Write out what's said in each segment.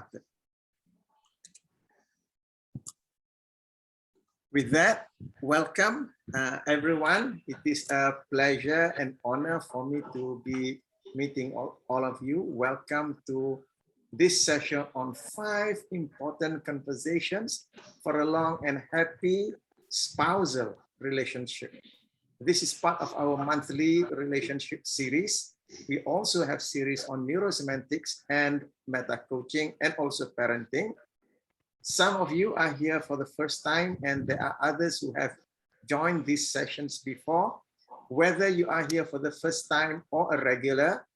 started. With that, welcome everyone. It is a pleasure and honor for me to be meeting all of you. Welcome to this session on 5 important conversations for a long and happy spousal relationship. This is part of our monthly relationship series. We also have series on neurosemantics and meta coaching and also parenting. Some of you are here for the first time, and there are others who have joined these sessions before. Whether you are here for the first time or a regular,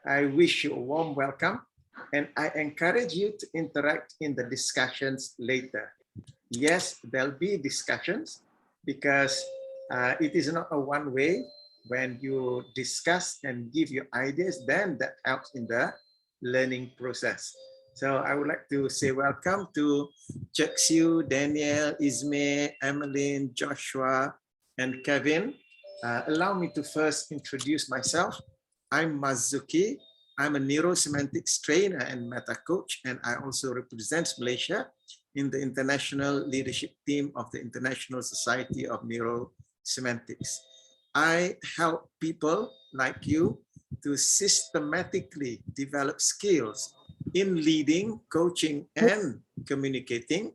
I wish you a warm welcome, and I encourage you to interact in the discussions later. Yes, there'll be discussions because it is not a one-way. When you discuss and give your ideas, then that helps in the learning process. So I would like to say welcome to Cᴏ, Daniel, Ismay, Emmeline, Joshua, and Kevin. Allow me to first introduce myself. I'm Marzuki. I'm a neurosemantics trainer and meta coach, and I also represent Malaysia in the international leadership team of the International Society of Neurosemantics. I help people like you to systematically develop skills in leading, coaching, and communicating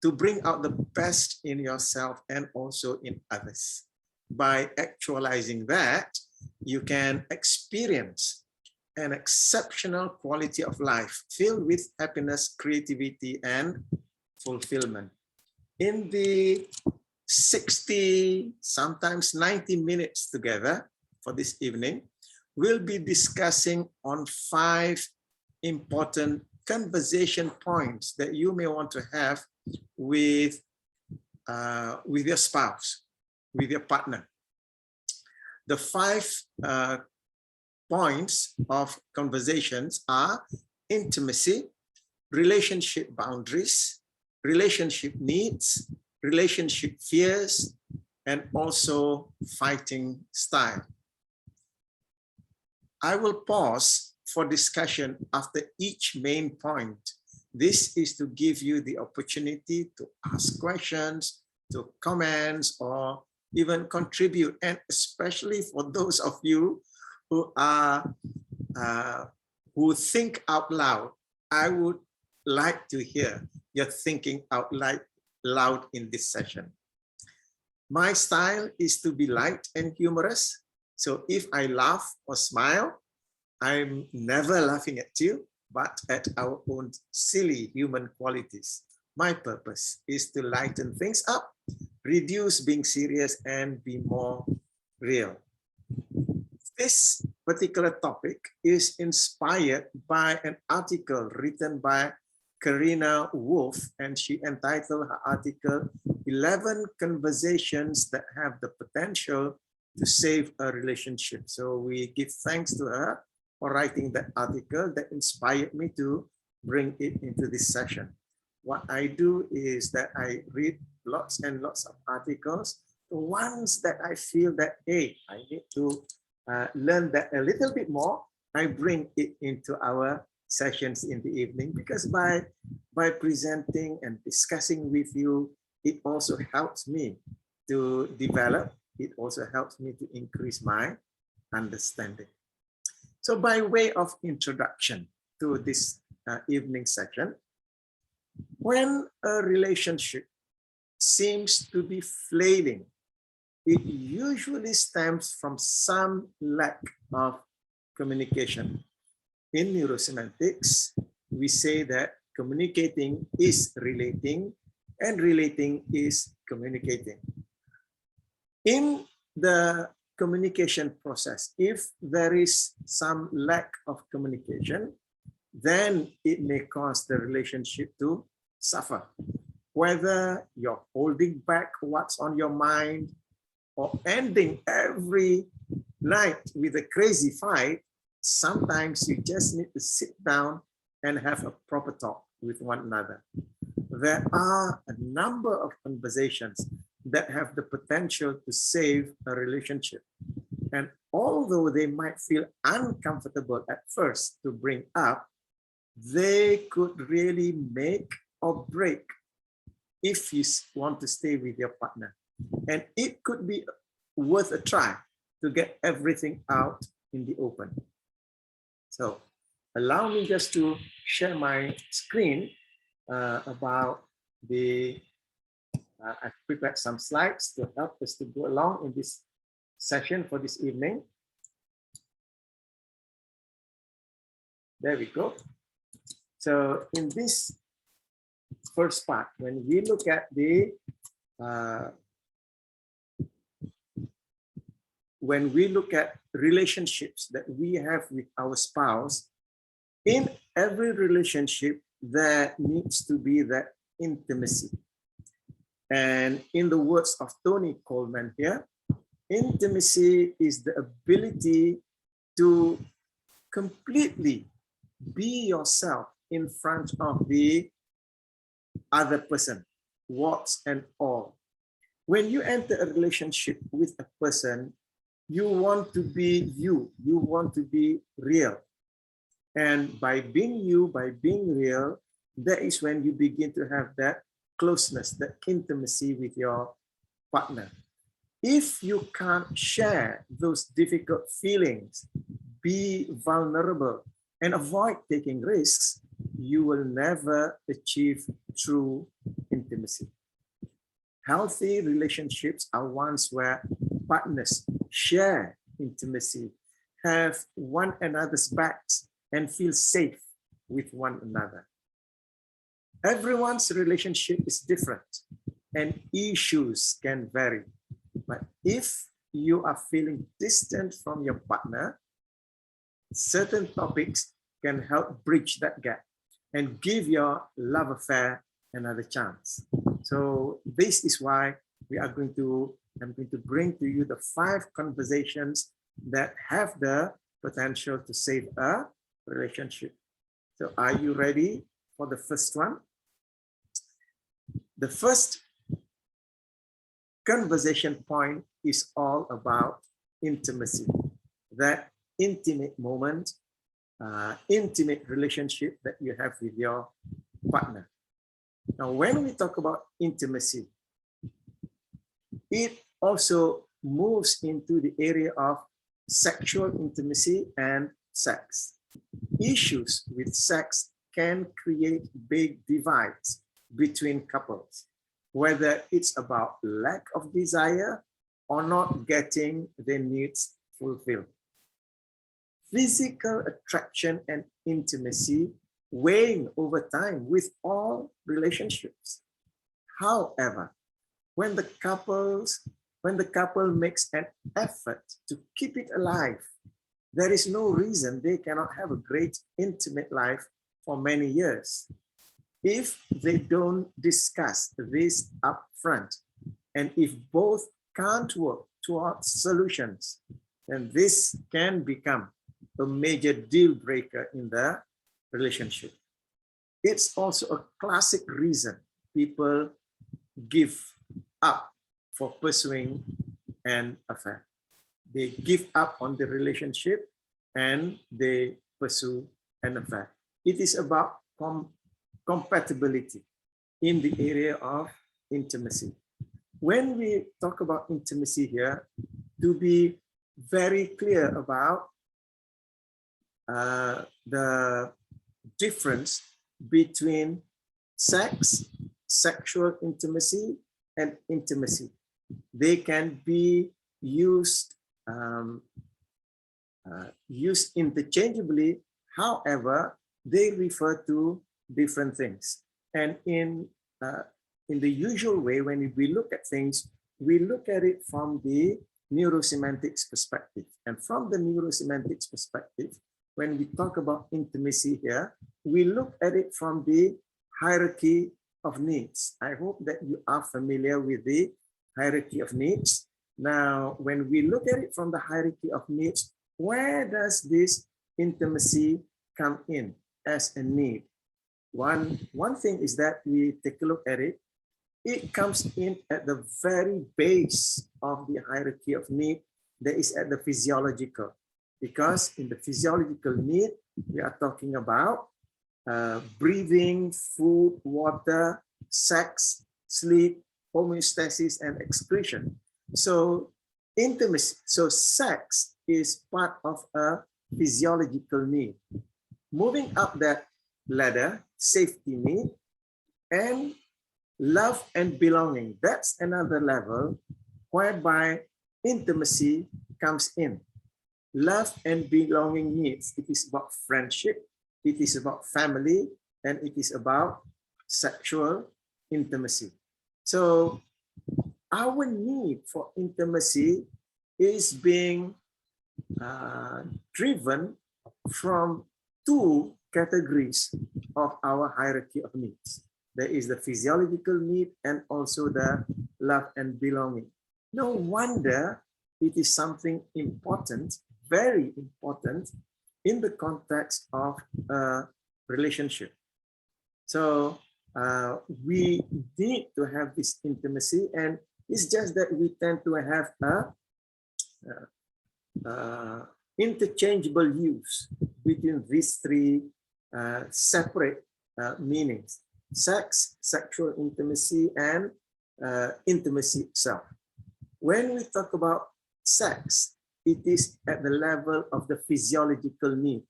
to bring out the best in yourself and also in others. By actualizing that, you can experience an exceptional quality of life filled with happiness, creativity, and fulfillment. In the 60, sometimes 90 minutes together for this evening, we'll be discussing on 5 important conversation points that you may want to have with your spouse, with your partner. The 5 points of conversations are intimacy, relationship boundaries, relationship needs, relationship fears, and also fighting style. I will pause for discussion after each main point. This is to give you the opportunity to ask questions, to comments, or even contribute. And especially for those of you who are who think out loud, I would like to hear your thinking out loud in this session. My style is to be light and humorous. So if I laugh or smile, I'm never laughing at you, but at our own silly human qualities. My purpose is to lighten things up, reduce being serious, and be more real. This particular topic is inspired by an article written by Karina Wolf, and she entitled her article 11 Conversations That Have the Potential to Save a Relationship. So we give thanks to her for writing that article that inspired me to bring it into this session. What I do is that I read lots and lots of articles. The ones that I feel that, hey, I need to learn that a little bit more, I bring it into our sessions in the evening, because by presenting and discussing with you, it also helps me to develop. It also helps me to increase my understanding. So by way of introduction to this evening session, when a relationship seems to be flailing, it usually stems from some lack of communication. In neurosemantics, we say that communicating is relating and relating is communicating. In the communication process, if there is some lack of communication, then it may cause the relationship to suffer. Whether you're holding back what's on your mind or ending every night with a crazy fight, sometimes you just need to sit down and have a proper talk with one another. There are a number of conversations that have the potential to save a relationship. And although they might feel uncomfortable at first to bring up, they could really make or break if you want to stay with your partner. And it could be worth a try to get everything out in the open. So allow me just to share my screen about the, I've prepared some slides to help us to go along in this session for this evening. There we go. So in this first part, when we look at the relationships that we have with our spouse, in every relationship there needs to be that intimacy. And in the words of Tony Coleman here, intimacy is the ability to completely be yourself in front of the other person, warts and all. When you enter a relationship with a person, you want to be you want to be real. And by being you, by being real, that is when you begin to have that closeness, that intimacy with your partner. If you can't share those difficult feelings, be vulnerable, and avoid taking risks, you will never achieve true intimacy. Healthy relationships are ones where partners share intimacy, have one another's backs, and feel safe with one another. Everyone's relationship is different, and issues can vary. But if you are feeling distant from your partner, certain topics can help bridge that gap and give your love affair another chance. So this is why I'm going to bring to you the 5 conversations that have the potential to save a relationship. So are you ready for the first one? The first conversation point is all about intimacy, that intimate moment, intimate relationship that you have with your partner. Now, when we talk about intimacy, it also moves into the area of sexual intimacy and sex. Issues with sex can create big divides between couples, whether it's about lack of desire or not getting their needs fulfilled. Physical attraction and intimacy wane over time with all relationships. However, when the couple makes an effort to keep it alive, there is no reason they cannot have a great intimate life for many years. If they don't discuss this up front, and if both can't work towards solutions, then this can become a major deal breaker in the relationship. It's also a classic reason people give up for pursuing an affair. They give up on the relationship and they pursue an affair. It is about compatibility in the area of intimacy. When we talk about intimacy here, to be very clear about the difference between sex, sexual intimacy, and intimacy. They can be used interchangeably. However, they refer to different things. And in the usual way, when we look at things, we look at it from the neurosemantics perspective. And from the neurosemantics perspective, when we talk about intimacy here, we look at it from the hierarchy of needs. I hope that you are familiar with the hierarchy of needs. Now, when we look at it from the hierarchy of needs, where does this intimacy come in as a need? One thing is that we take a look at it. It comes in at the very base of the hierarchy of need, that is at the physiological. Because in the physiological need, we are talking about breathing, food, water, sex, sleep, homeostasis, and excretion. So intimacy, so sex is part of a physiological need. Moving up that ladder, safety need, and love and belonging. That's another level whereby intimacy comes in. Love and belonging needs. It is about friendship, it is about family, and it is about sexual intimacy. So our need for intimacy is being driven from two categories of our hierarchy of needs. There is the physiological need and also the love and belonging. No wonder it is something important, very important in the context of a relationship. So we need to have this intimacy, and it's just that we tend to have a interchangeable use between these three separate meanings: sex, sexual intimacy, and intimacy itself. When we talk about sex, it is at the level of the physiological need.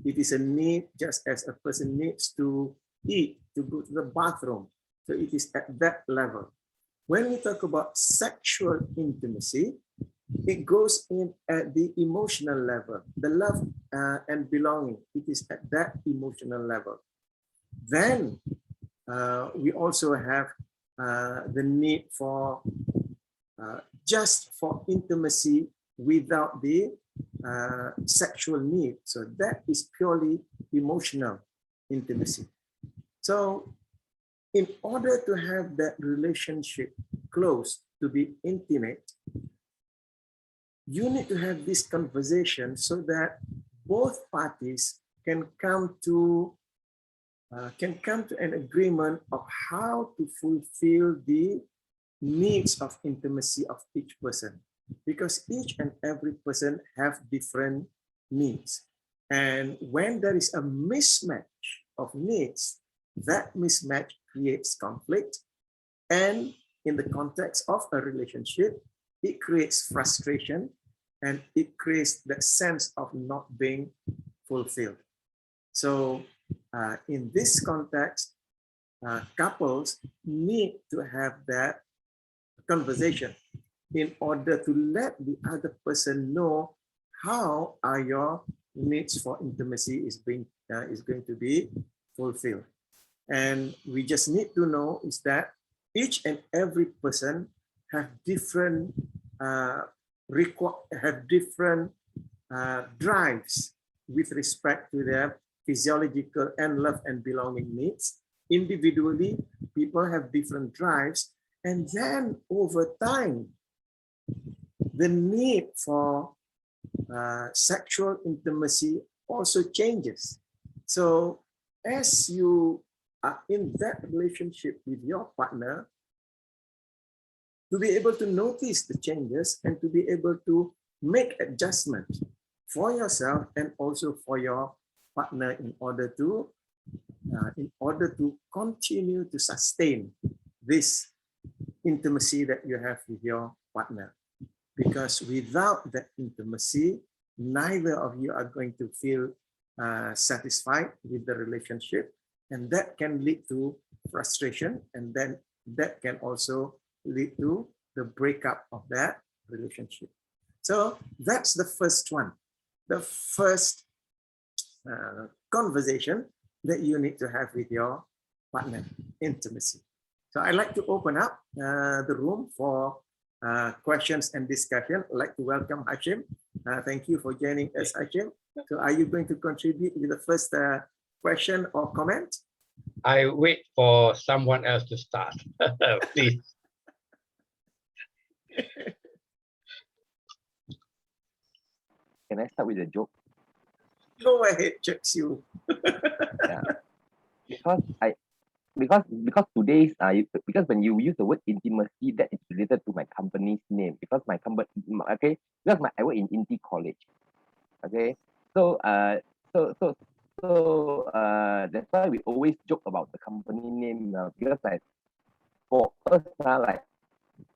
It is a need just as a person needs to eat, to go to the bathroom. So it is at that level. When we talk about sexual intimacy, it goes in at the emotional level, the love and belonging. It is at that emotional level. Then we also have the need for just for intimacy without the sexual need. So that is purely emotional intimacy. So in order to have that relationship close, to be intimate, you need to have this conversation so that both parties can come to an agreement of how to fulfill the needs of intimacy of each person, because each and every person have different needs. And when there is a mismatch of needs, that mismatch creates conflict. And in the context of a relationship, it creates frustration and it creates that sense of not being fulfilled. So in this context, couples need to have that conversation in order to let the other person know how are your needs for intimacy is going to be fulfilled. And we just need to know is that each and every person have different drives with respect to their physiological and love and belonging needs. Individually, people have different drives, and then over time, the need for sexual intimacy also changes. So as you are in that relationship with your partner, to be able to notice the changes and to be able to make adjustments for yourself and also for your partner in order to continue to sustain this intimacy that you have with your partner. Because without that intimacy, neither of you are going to feel satisfied with the relationship, and that can lead to frustration, and then that can also lead to the breakup of that relationship. So that's the first one, the first conversation that you need to have with your partner, intimacy. So I'd like to open up the room for questions and discussion. I'd like to welcome Hashim. Thank you for joining us, Hashim. So are you going to contribute with the first question or comment? I wait for someone else to start, please. Can I start with a joke? Go ahead, Cᴏᴜ. Yeah. Because today's because when you use the word intimacy, that is related to my company's name, because my company, okay, because I work in Inti College. Okay, so So that's why we always joke about the company name because like for us, like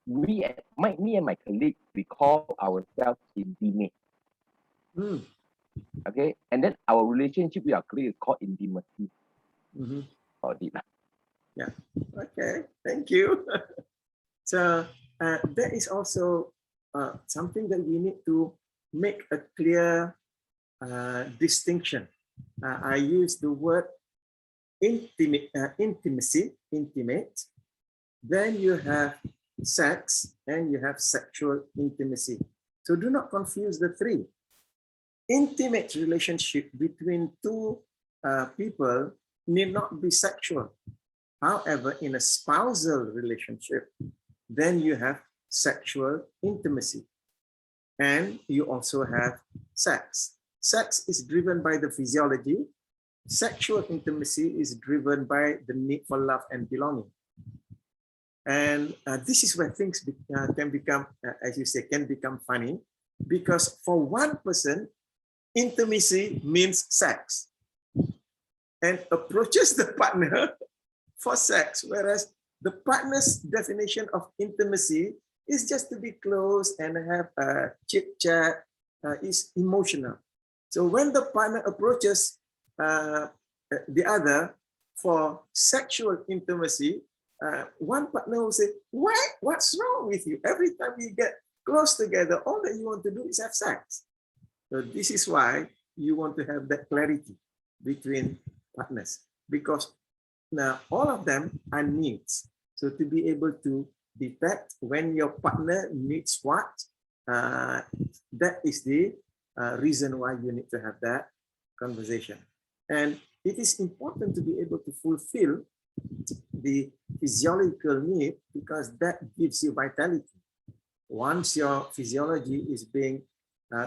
me and my colleague, we call ourselves intimate. Okay, and then our relationship with our colleague is called intimacy. About it. Yeah. Okay. Thank you. So that is also something that we need to make a clear distinction. I use the word intimacy, intimate. Then you have sex and you have sexual intimacy. So do not confuse the three. Intimate relationship between two people need not be sexual. However, in a spousal relationship, then you have sexual intimacy. And you also have sex. Sex is driven by the physiology. Sexual intimacy is driven by the need for love and belonging. And this is where things can become, as you say, can become funny, because for one person, intimacy means sex and approaches the partner for sex, whereas the partner's definition of intimacy is just to be close and have a chit chat, is emotional. So when the partner approaches the other for sexual intimacy, one partner will say, what's wrong with you? Every time we get close together, all that you want to do is have sex. So this is why you want to have that clarity between partners, because now all of them are needs. So to be able to detect when your partner needs what, that is the reason why you need to have that conversation. And it is important to be able to fulfill the physiological need, because that gives you vitality. Once your physiology is being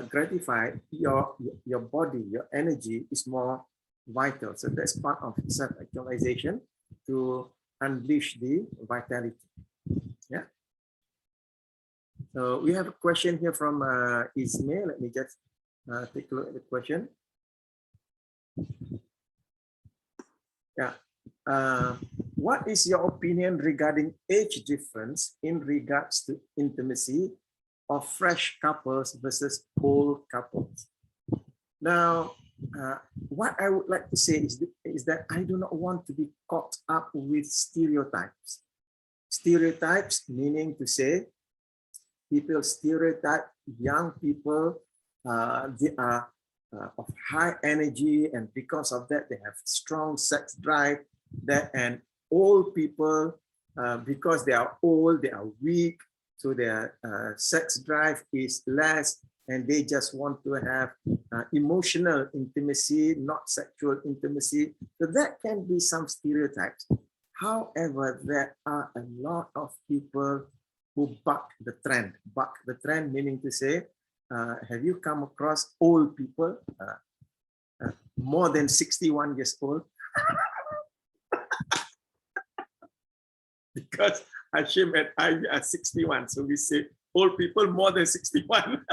gratified, your body, your energy is more vital. So that's part of self-actualization, to unleash the vitality. Yeah. So we have a question here from Ismail. Let me just take a look at the question. Yeah. What is your opinion regarding age difference in regards to intimacy of fresh couples versus old couples? Now, what I would like to say is that I do not want to be caught up with stereotypes. Stereotypes meaning to say, people stereotype young people, they are of high energy, and because of that, they have strong sex drive. And old people, because they are old, they are weak, so their sex drive is less, and they just want to have emotional intimacy, not sexual intimacy. So that can be some stereotypes. However, there are a lot of people who buck the trend. Buck the trend meaning to say, have you come across old people, more than 61 years old? Because Hashim and I are 61, so we say old people more than 61.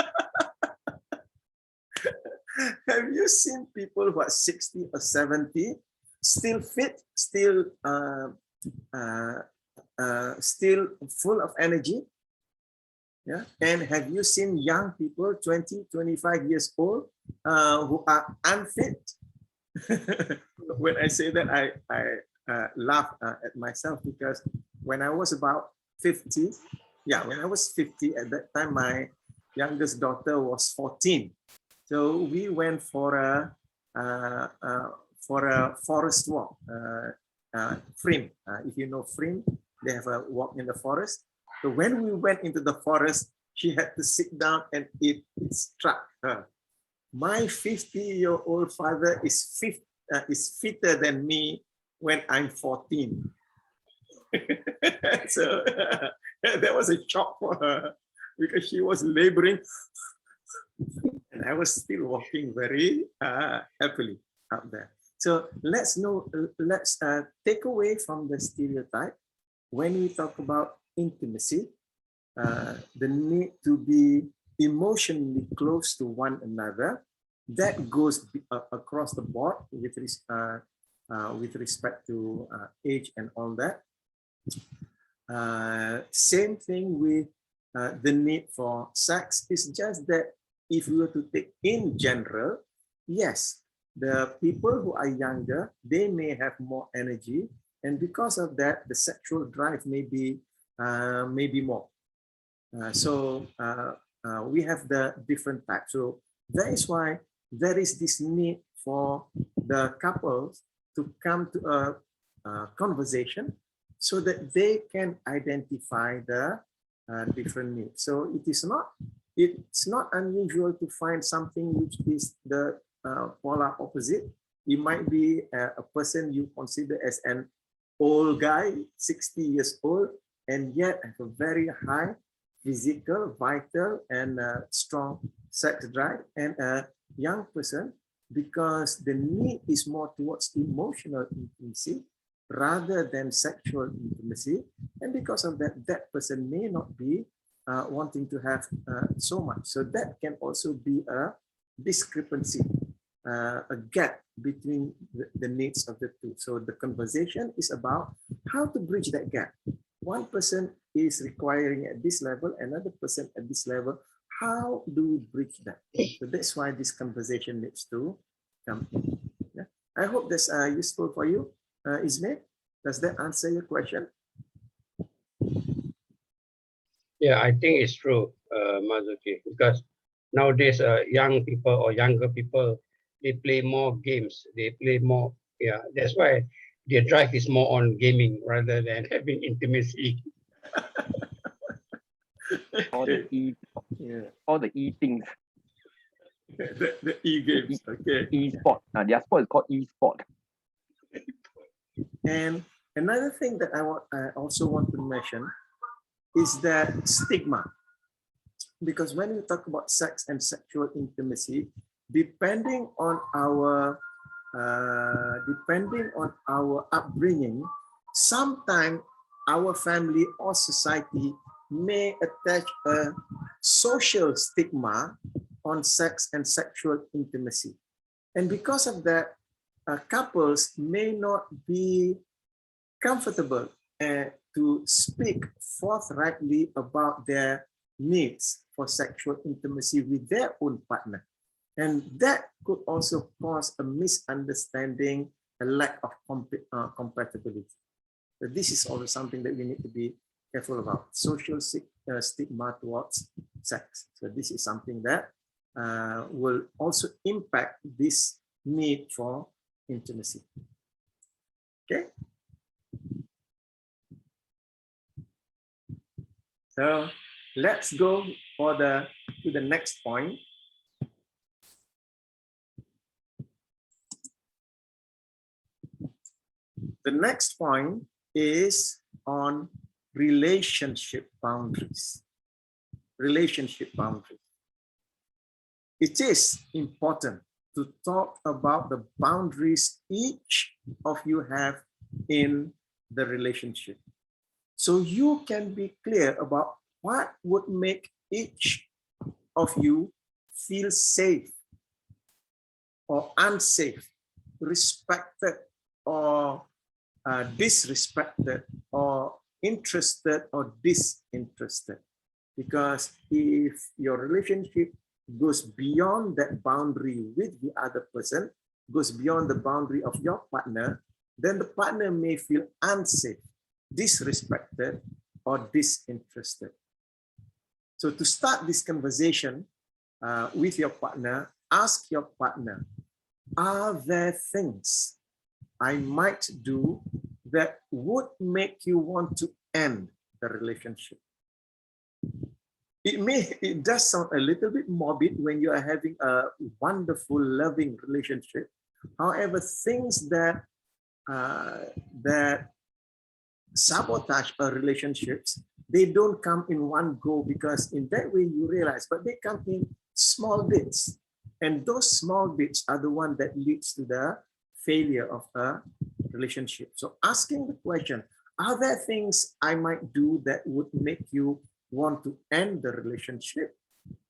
Have you seen people who are 60 or 70, still fit, still full of energy? Yeah. And have you seen young people, 20, 25 years old, who are unfit? When I say that, I laugh at myself, because when I was about 50, when I was 50, at that time, my youngest daughter was 14. So we went for a forest walk, Frim. If you know Frim, they have a walk in the forest. So when we went into the forest, she had to sit down and it struck her. My 50-year-old father is fitter than me when I'm 14. So that was a shock for her, because she was laboring and I was still walking very happily out there. So let's take away from the stereotype when we talk about intimacy, the need to be emotionally close to one another. that goes across the board with respect to age and all that. Same thing with the need for sex. It's just that if we were to take in general, yes, the people who are younger, they may have more energy, and because of that, the sexual drive may be more. So we have the different types. So that is why there is this need for the couples to come to a conversation so that they can identify the different needs. So it's not unusual to find something which is the polar opposite. It might be a person you consider as an old guy, 60 years old, and yet have a very high physical, vital, and strong sex drive, and a young person, because the need is more towards emotional intimacy rather than sexual intimacy, and because of that, that person may not be wanting to have so much. So that can also be a discrepancy, a gap between the needs of the two. So the conversation is about how to bridge that gap. One person is requiring at this level, another person at this level. How do we bridge that? So that's why this conversation needs to come in. Yeah? I hope that's useful for you, Ismail. Does that answer your question? Yeah, I think it's true, Mazuki, because nowadays young people or younger people, they play more games. They play more. Yeah, that's why their drive is more on gaming rather than having intimacy. All the all the things. The e-games, okay. E-sport. Their sport is called e-sport. And another thing that I also want to mention is that stigma. Because when we talk about sex and sexual intimacy, depending on our upbringing, sometimes our family or society may attach a social stigma on sex and sexual intimacy. And because of that, couples may not be comfortable to speak forthrightly about their needs for sexual intimacy with their own partner. And that could also cause a misunderstanding, a lack of compatibility. So this is also something that we need to be careful about, social stigma towards sex. So this is something that will also impact this need for intimacy. Okay. So let's go to the next point. The next point is on relationship boundaries. Relationship boundaries. It is important to talk about the boundaries each of you have in the relationship. So you can be clear about what would make each of you feel safe or unsafe, respected or disrespected, or interested or disinterested. Because if your relationship goes beyond that boundary with the other person, goes beyond the boundary of your partner, then the partner may feel unsafe, disrespected, or disinterested. So to start this conversation with your partner, ask your partner, are there things I might do that would make you want to end the relationship? It does sound a little bit morbid when you are having a wonderful, loving relationship. However, things that sabotage our relationships, they don't come in one go, because in that way you realize, but they come in small bits. And those small bits are the one that leads to the failure of a relationship. So asking the question, are there things I might do that would make you want to end the relationship?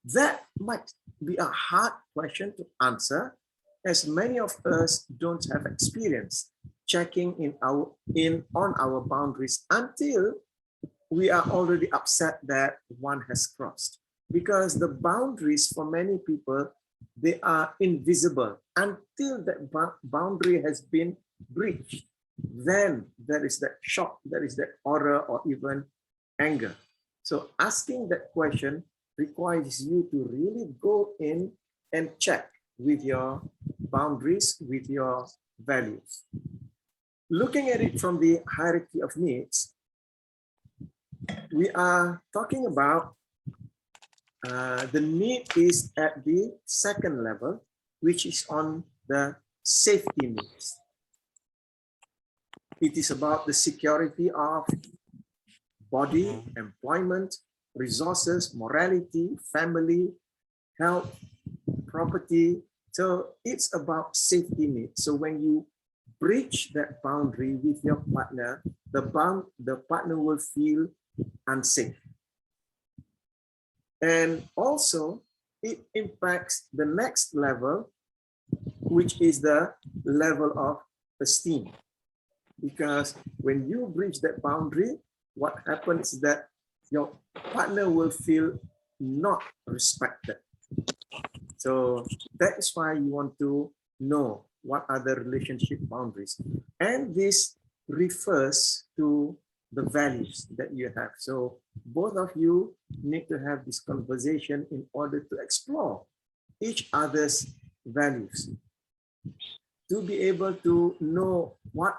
That might be a hard question to answer, as many of us don't have experience checking in on our boundaries until we are already upset that one has crossed. Because the boundaries for many people, they are invisible until that boundary has been breached. Then there is that shock, there is that horror or even anger. So asking that question requires you to really go in and check with your boundaries, with your values. Looking at it from the hierarchy of needs, we are talking about the need is at the second level, which is on the safety needs. It is about the security of body, employment, resources, morality, family, health, property. So it's about safety needs. So when you breach that boundary with your partner, the partner will feel unsafe. And also it impacts the next level, which is the level of esteem. Because when you breach that boundary, what happens is that your partner will feel not respected. So that is why you want to know what are the relationship boundaries. And this refers to the values that you have. So both of you need to have this conversation in order to explore each other's values, to be able to know what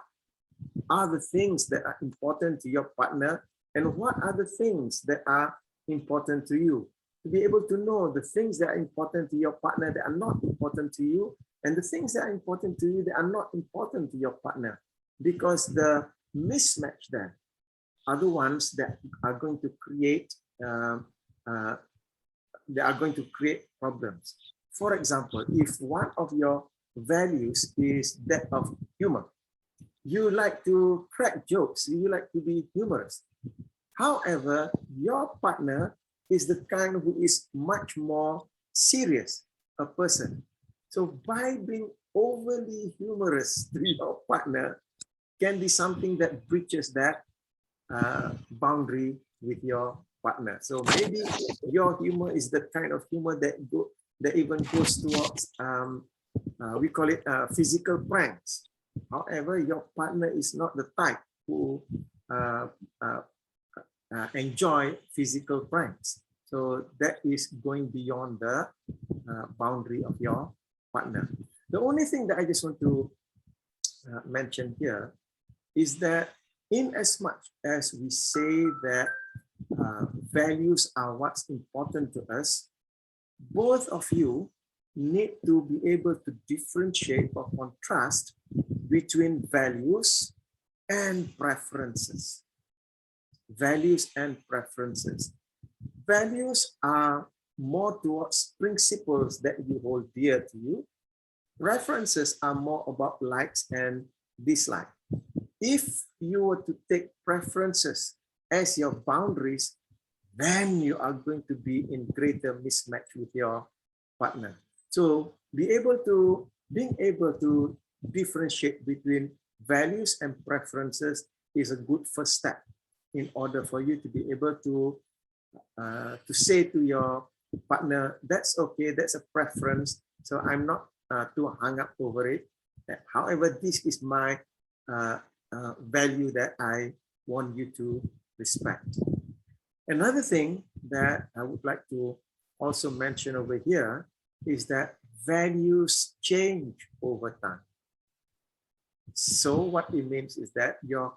are the things that are important to your partner and what are the things that are important to you. To be able to know the things that are important to your partner that are not important to you, and the things that are important to you that are not important to your partner, because the mismatch there are the ones that are going to create problems. For example, if one of your values is that of humor, you like to crack jokes, you like to be humorous. However, your partner is the kind who is much more serious a person. So by being overly humorous to your partner can be something that breaches that boundary with your partner. So maybe your humor is the kind of humor that even goes towards we call it physical pranks. However, your partner is not the type who enjoy physical pranks. So that is going beyond the boundary of your partner. The only thing that I just want to mention here is that in as much as we say that values are what's important to us, both of you need to be able to differentiate or contrast between values and preferences. Values and preferences. Values are more towards principles that you hold dear to you. Preferences are more about likes and dislikes. If you were to take preferences as your boundaries, then you are going to be in greater mismatch with your partner. So being able to differentiate between values and preferences is a good first step in order for you to be able to say to your partner, that's okay, that's a preference, so I'm not too hung up over it. However, this is my value that I want you to respect. Another thing that I would like to also mention over here is that values change over time. So what it means is that your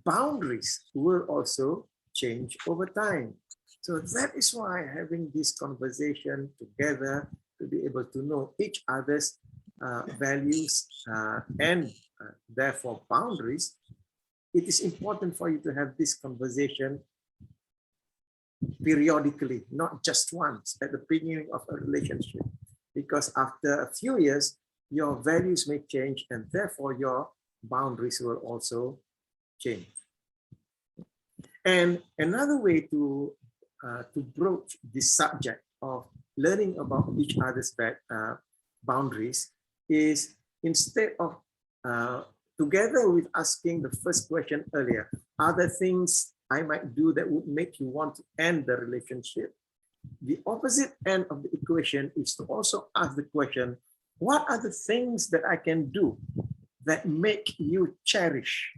boundaries will also change over time. So that is why having this conversation together to be able to know each other's values and therefore boundaries, it is important for you to have this conversation periodically, not just once at the beginning of a relationship, because after a few years, your values may change and therefore your boundaries will also change. And another way to broach this subject of learning about each other's boundaries is, instead of together with asking the first question earlier, are there things I might do that would make you want to end the relationship? The opposite end of the equation is to also ask the question, what are the things that I can do that make you cherish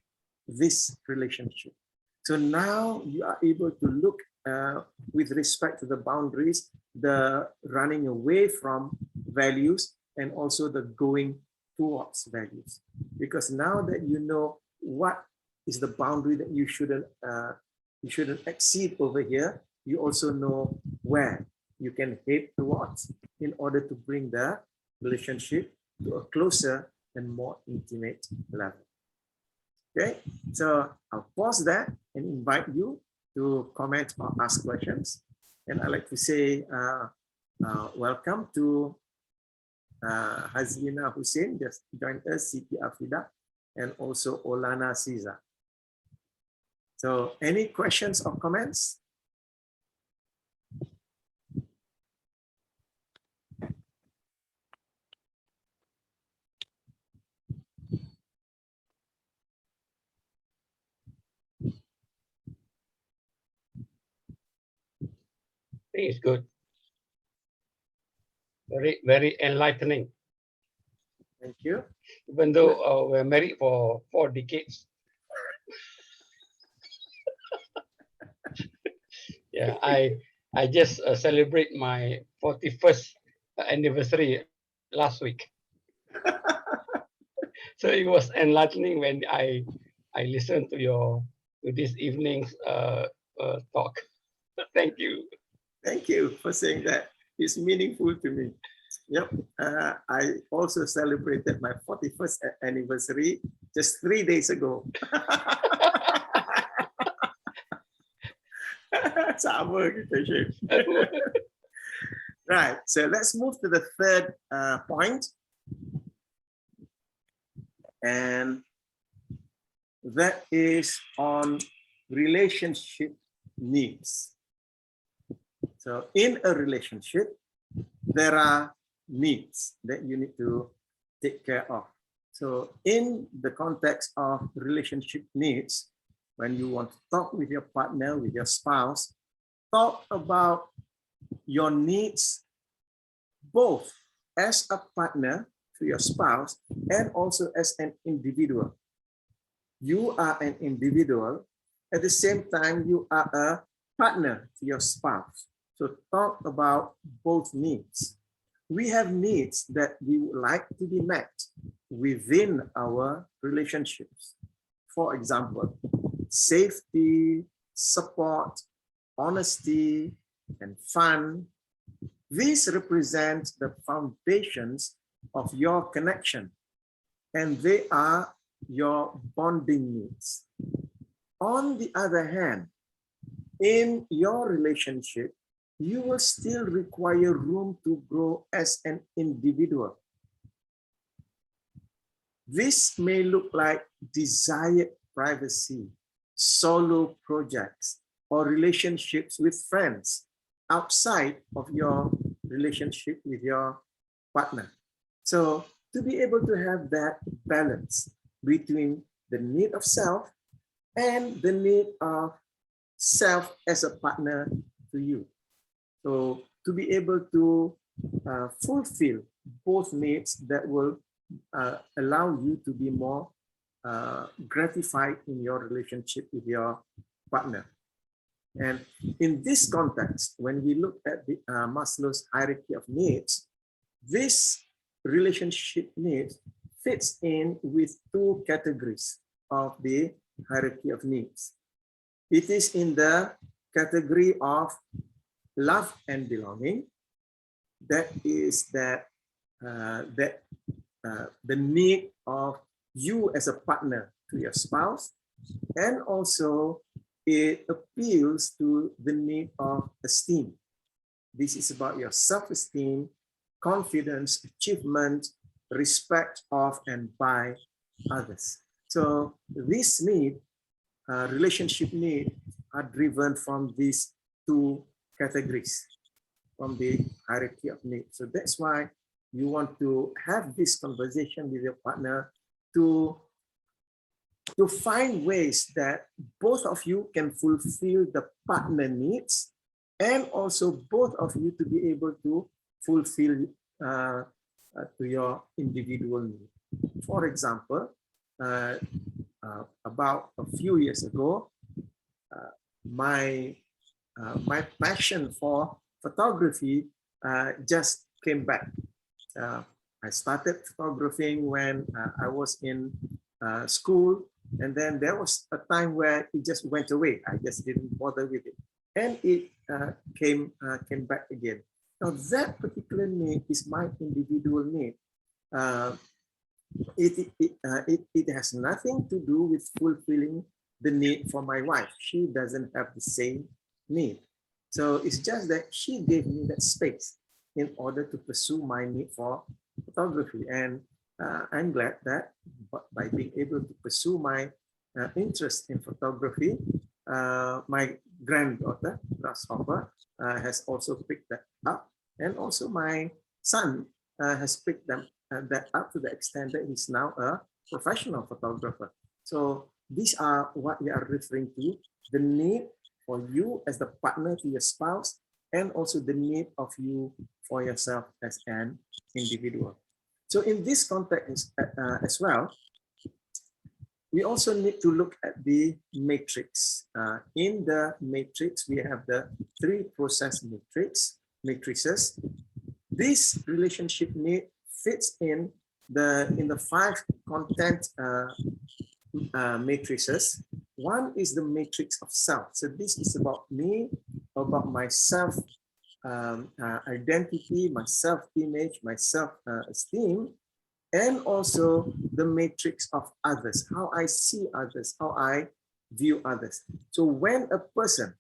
this relationship? So now you are able to look with respect to the boundaries, the running away from values, and also the going towards values. Because now that you know what is the boundary that you shouldn't exceed over here, you also know where you can head towards in order to bring the relationship to a closer and more intimate level. Okay, so I'll pause there and invite you to comment or ask questions. And I'd like to say welcome to Hazina Hussein, just joined us, Siti Afida, and also Olana Caesar. So any questions or comments? I think it's good. Very, very enlightening. Thank you. Even though we're married for 4 decades. Yeah, I just celebrate my 41st anniversary last week. So it was enlightening when I listened to this evening's talk. Thank you. Thank you for saying that. It's meaningful to me. Yep. I also celebrated my 41st anniversary just 3 days ago. Sama kita, Syed. Right. So let's move to the third point. And that is on relationship needs. So in a relationship, there are needs that you need to take care of. So in the context of relationship needs, when you want to talk with your partner, with your spouse, talk about your needs both as a partner to your spouse and also as an individual. You are an individual. At the same time, you are a partner to your spouse. So talk about both needs. We have needs that we would like to be met within our relationships. For example, safety, support, honesty, and fun. These represent the foundations of your connection, and they are your bonding needs. On the other hand, in your relationship, you will still require room to grow as an individual. This may look like desired privacy, solo projects, or relationships with friends outside of your relationship with your partner. So to be able to have that balance between the need of self and the need of self as a partner to you. So to be able to fulfill both needs that will allow you to be more gratified in your relationship with your partner. And in this context, when we look at the Maslow's hierarchy of needs, this relationship needs fits in with 2 categories of the hierarchy of needs. It is in the category of love and belonging. That is the need of you as a partner to your spouse, and also it appeals to the need of esteem. This is about your self-esteem, confidence, achievement, respect of and by others. So this need, relationship need, are driven from these two categories, from the hierarchy of needs. So that's why you want to have this conversation with your partner to find ways that both of you can fulfill the partner needs, and also both of you to be able to fulfill to your individual need. For example, about a few years ago, my passion for photography just came back. I started photographing when I was in school, and then there was a time where it just went away. I just didn't bother with it, and it came back again. Now that particular need is my individual need. It has nothing to do with fulfilling the need for my wife. She doesn't have the same need. So it's just that she gave me that space in order to pursue my need for photography. And I'm glad that by being able to pursue my interest in photography, my granddaughter, Grasshopper, has also picked that up. And also my son has picked that up to the extent that he's now a professional photographer. So these are what we are referring to, the need for you as the partner to your spouse, and also the need of you for yourself as an individual. So in this context as well, we also need to look at the matrix. In the matrix, we have the 3 process matrices. This relationship need fits in the 5 content matrices. One is the matrix of self. So this is about me, about my self identity, my self-image, my self-esteem, and also the matrix of others, how I see others, how I view others. So when a person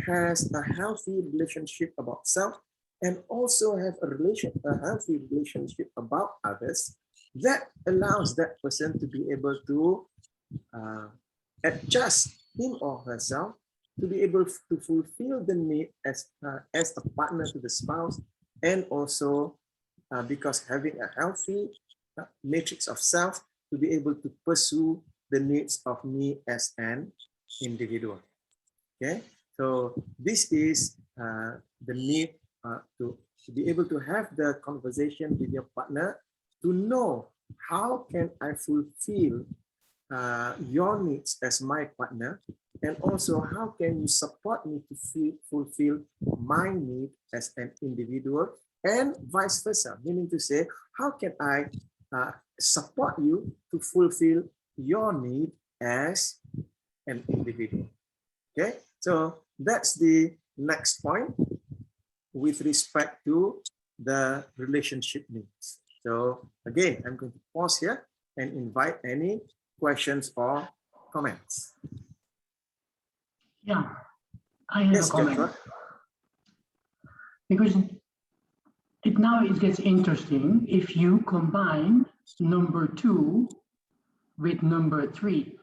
has a healthy relationship about self and also have a healthy relationship about others, that allows that person to be able to adjust him or herself to be able to fulfill the need as a partner to the spouse, and also because having a healthy matrix of self to be able to pursue the needs of me as an individual. Okay, so this is the need to be able to have the conversation with your partner to know how can I fulfill your needs as my partner, and also how can you support me to fulfill my need as an individual, and vice versa, meaning to say, how can I support you to fulfill your need as an individual. Okay, so that's the next point with respect to the relationship needs. So again, I'm going to pause here and invite any questions or comments. Yeah, I have a comment. Joshua. Because now it gets interesting if you combine number 2 with number 3.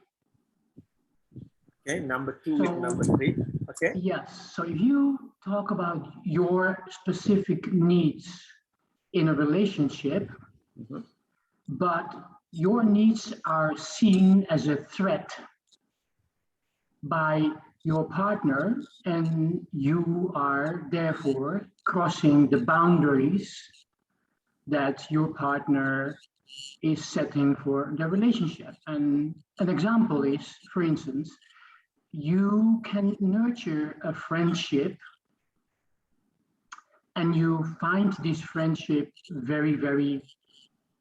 Okay, number 2 with number 3. Okay. Yes, so if you talk about your specific needs in a relationship, but your needs are seen as a threat by your partner, and you are therefore crossing the boundaries that your partner is setting for the relationship. And an example is, for instance, you can nurture a friendship and you find this friendship very, very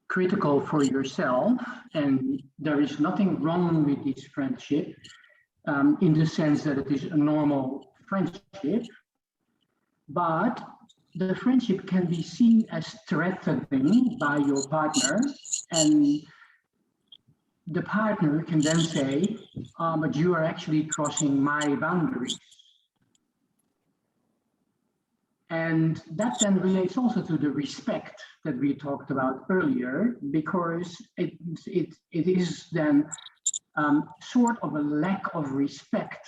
critical for yourself, and there is nothing wrong with this friendship in the sense that it is a normal friendship, but the friendship can be seen as threatening by your partner, and the partner can then say, but you are actually crossing my boundaries. And that then relates also to the respect that we talked about earlier, because it is then sort of a lack of respect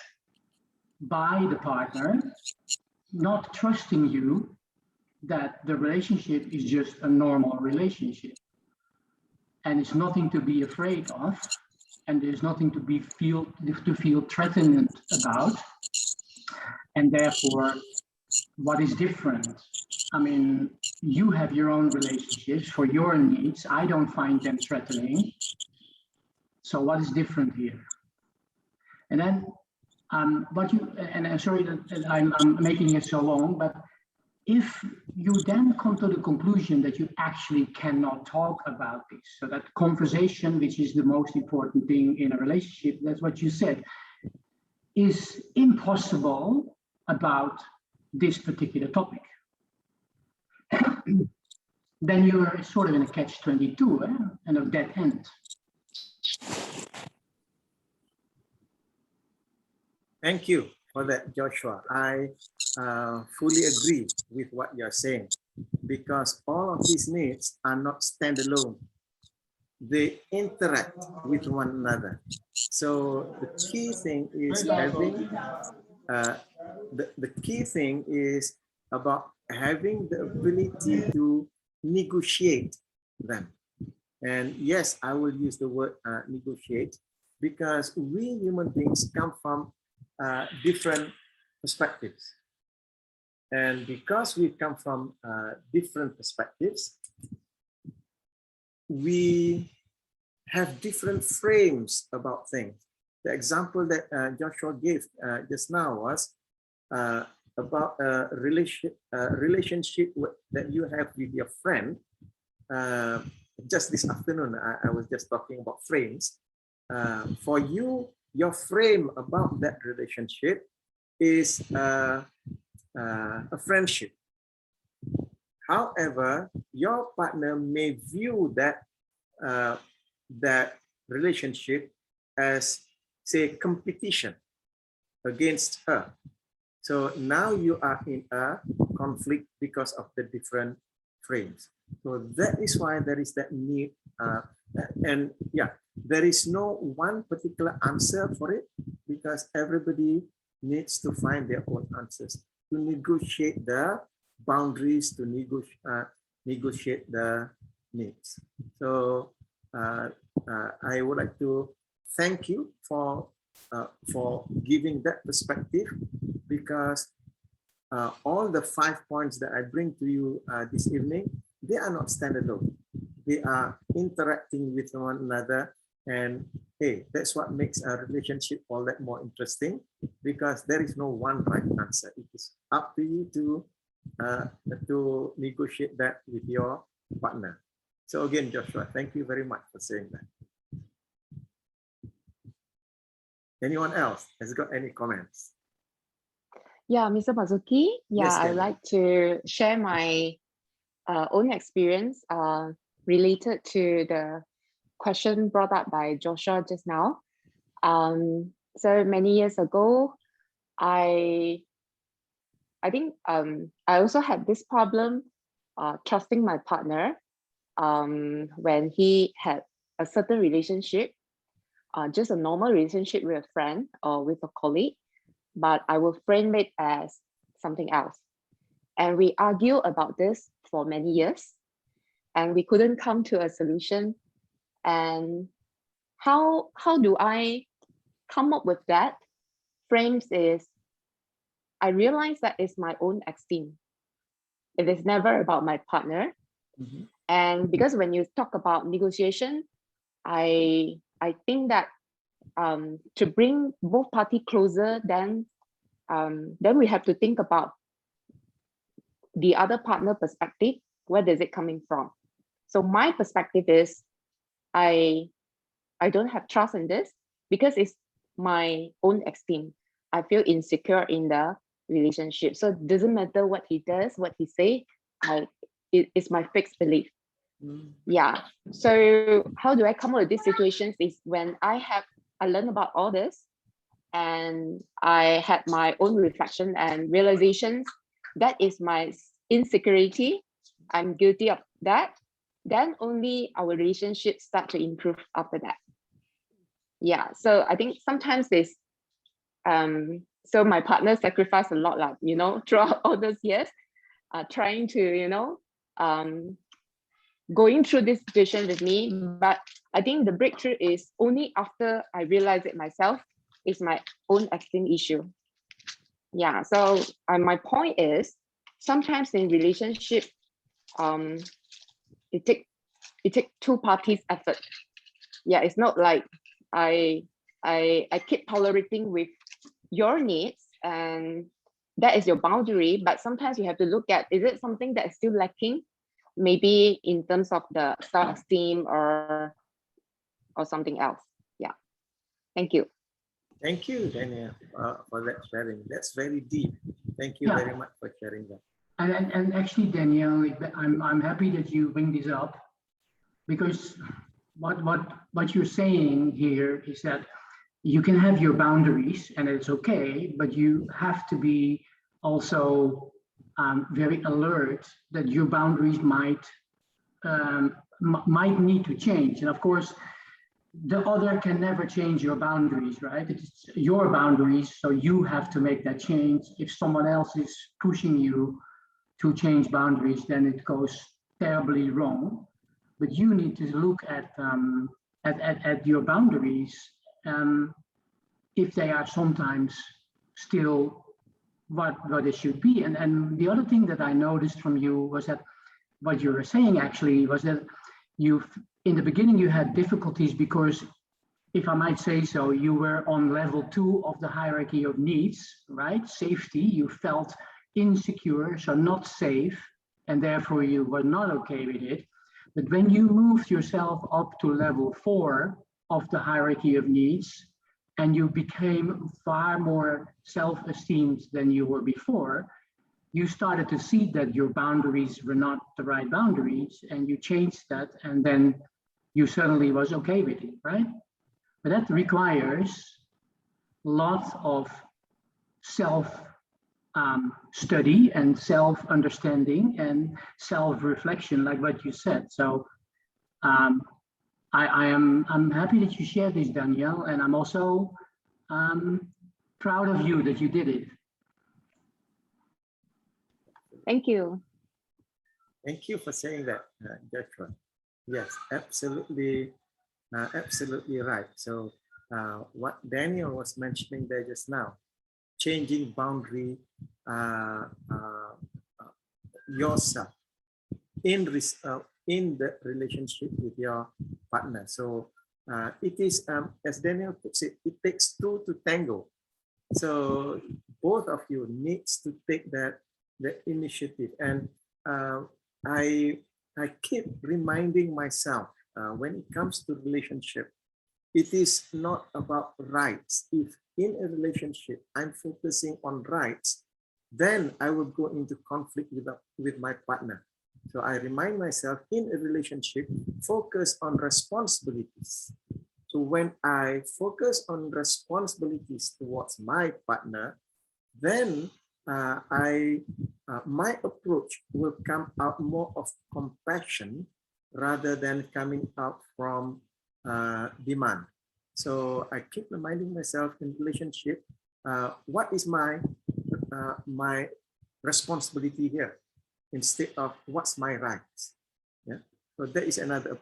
by the partner, not trusting you that the relationship is just a normal relationship and it's nothing to be afraid of, and there's nothing to feel threatened about. And therefore, what is different? I mean, you have your own relationships for your needs. I don't find them threatening. So what is different here? And then I'm sorry that I'm making it so long, but if you then come to the conclusion that you actually cannot talk about this, so that conversation, which is the most important thing in a relationship, that's what you said, is impossible about this particular topic, then you're sort of in a catch-22 and a dead end. Thank you for that, Joshua. I fully agree with what you're saying, because all of these needs are not standalone. They interact with one another. So the key thing is having, the key thing is about having the ability to negotiate them. And yes, I will use the word negotiate, because we human beings come from different perspectives. And because we come from different perspectives, we have different frames about things. The example that Joshua gave just now was about a relationship that you have with your friend. Just this afternoon, I was just talking about frames. For you, your frame about that relationship is a friendship. However, your partner may view that that relationship as, say, competition against her. So now you are in a conflict because of the different frames. So that is why there is that need, and yeah, there is no one particular answer for it, because everybody needs to find their own answers to negotiate the boundaries, to negotiate the needs. So I would like to thank you for giving that perspective, because all the 5 points that I bring to you this evening, they are not standalone. They are interacting with one another, and hey, that's what makes a relationship all that more interesting, because there is no one right answer. It is up to you to negotiate that with your partner. So again, Joshua, thank you very much for saying that. Anyone else has got any comments? Yeah, Mr. Marzuki. Yeah, Yes, I'd like to share my own experience related to the question brought up by Joshua just now. So many years ago, I think I also had this problem trusting my partner when he had a certain relationship, just a normal relationship with a friend or with a colleague, but I will frame it as something else. And we argue about this for many years, and we couldn't come to a solution. And how do I come up with that frames is, I realize that it's my own esteem. It is never about my partner. Mm-hmm. And because when you talk about negotiation, I think that to bring both parties closer, then we have to think about the other partner perspective. Where does it coming from? So my perspective is, I don't have trust in this because it's my own esteem. I feel insecure in the relationship. So it doesn't matter what he does, what he say, it's my fixed belief. Yeah. So how do I come up with these situations is when I learned about all this, and I had my own reflection and realizations. That is my insecurity. I'm guilty of that. Then only our relationship start to improve after that. Yeah. So I think sometimes this So my partner sacrificed a lot, throughout all those years, trying to, going through this situation with me. But I think the breakthrough is only after I realized it myself. It's my own esteem issue. Yeah. So my point is, sometimes in relationship, it take two parties' effort. Yeah, it's not like I keep tolerating with your needs, and that is your boundary. But sometimes you have to look at, is it something that is still lacking? Maybe in terms of the self-esteem or something else. Yeah. Thank you. Thank you, Daniel, for that sharing. That's very deep. Thank you very much for sharing that. And actually, Danielle, I'm happy that you bring this up, because what you're saying here is that you can have your boundaries and it's okay, but you have to be also very alert that your boundaries might need to change. And of course, the other can never change your boundaries, right? It's your boundaries, so you have to make that change. If someone else is pushing you to change boundaries, then it goes terribly wrong. But you need to look at your boundaries, if they are sometimes still what it should be. And the other thing that I noticed from you was that what you were saying actually was that in the beginning you had difficulties because, if I might say so, you were on level 2 of the hierarchy of needs, right? Safety, you felt insecure, so not safe, and therefore you were not okay with it. But when you moved yourself up to level 4 of the hierarchy of needs, and you became far more self-esteemed than you were before, you started to see that your boundaries were not the right boundaries, and you changed that, and then you suddenly was okay with it, right? But that requires lots of self-study and self-understanding and self-reflection, like what you said. So I'm happy that you shared this, Danielle, and I'm also proud of you that you did it. Thank you. Thank you for saying that, Joshua. Yes, absolutely, absolutely right. So what Daniel was mentioning there just now, changing boundary yourself in the relationship with your partner. So it is, as Daniel puts it, it takes two to tango. So both of you needs to take the initiative. And I keep reminding myself, when it comes to relationship, it is not about rights. If in a relationship I'm focusing on rights, then I will go into conflict with my partner. So I remind myself, in a relationship, focus on responsibilities. So when I focus on responsibilities towards my partner, then my approach will come out more of compassion rather than coming out from demand. So I keep reminding myself in relationship, what is my responsibility here, instead of what's my rights. Yeah. So that is another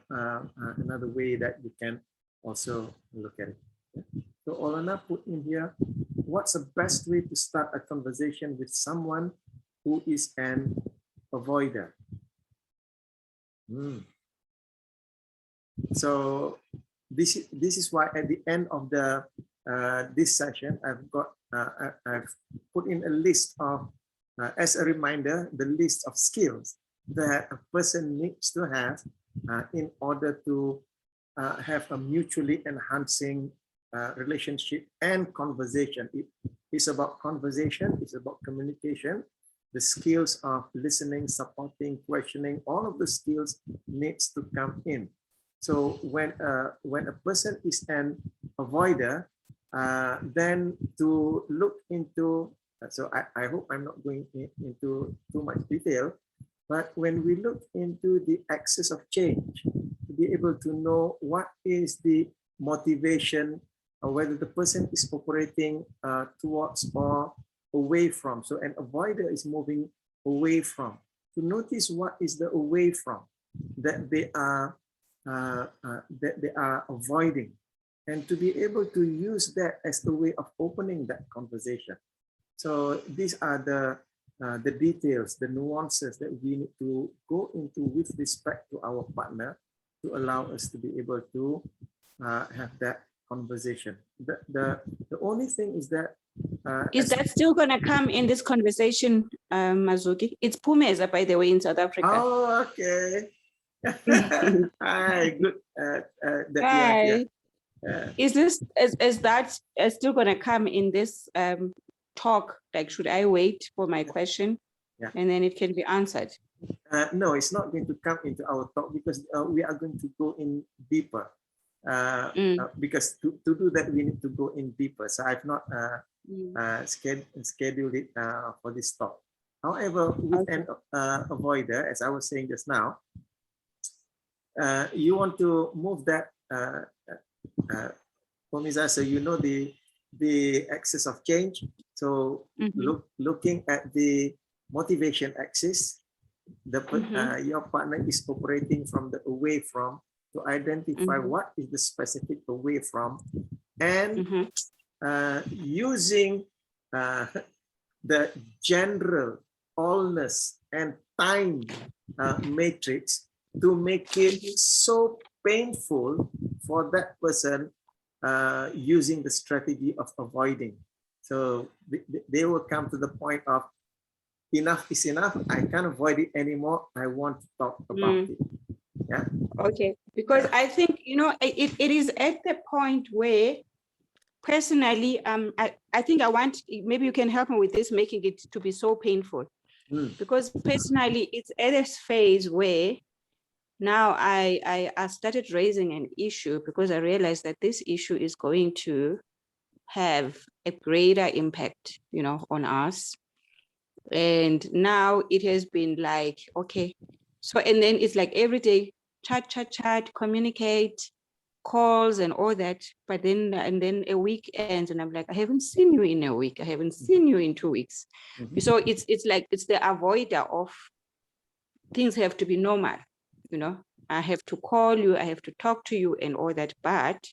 way that you can also look at it. Yeah. So Olana put in here, what's the best way to start a conversation with someone who is an avoider? So this is why at the end of the this session, I've put in a list of, as a reminder, the list of skills that a person needs to have in order to have a mutually enhancing relationship and conversation. It's about conversation, it's about communication, the skills of listening, supporting, questioning, all of the skills needs to come in. So when a person is an avoider, then to look into, so I hope I'm not going into too much detail, but when we look into the axis of change, to be able to know what is the motivation whether the person is operating towards or away from. So an avoider is moving away from. To notice what is the away from that they are avoiding, and to be able to use that as a way of opening that conversation. So these are the details, the nuances that we need to go into with respect to our partner to allow us to be able to have that conversation. The only thing is that is that still going to come in this conversation, Mazuki? It's Pumeza, by the way, in South Africa. Oh, okay. Hi, good. Hi. Is that still going to come in this talk? Like, should I wait for my question and then it can be answered? No, it's not going to come into our talk because we are going to go in deeper. Because to do that, we need to go in deeper. So I've not scheduled it for this talk. However, with an avoider, as I was saying just now, you want to move that, Pomiza, so you know the axis of change. So looking at the motivation axis, your partner is operating from the away from to identify what is the specific away from, and using the general allness and time matrix to make it so painful for that person using the strategy of avoiding. So they will come to the point of enough is enough. I can't avoid it anymore. I want to talk about it. Yeah. Okay. Because I think, you know, it is at the point where personally, I think I want, maybe you can help me with this, making it to be so painful. Because personally, it's at this phase where now I started raising an issue because I realized that this issue is going to have a greater impact, you know, on us. And now it has been like, okay, so, and then it's like every day, chat, communicate, calls and all that. But then, and then a week ends and I'm like, I haven't seen you in a week. I haven't seen you in 2 weeks. So it's like, it's the avoider of things have to be normal, you know, I have to call you, I have to talk to you and all that, but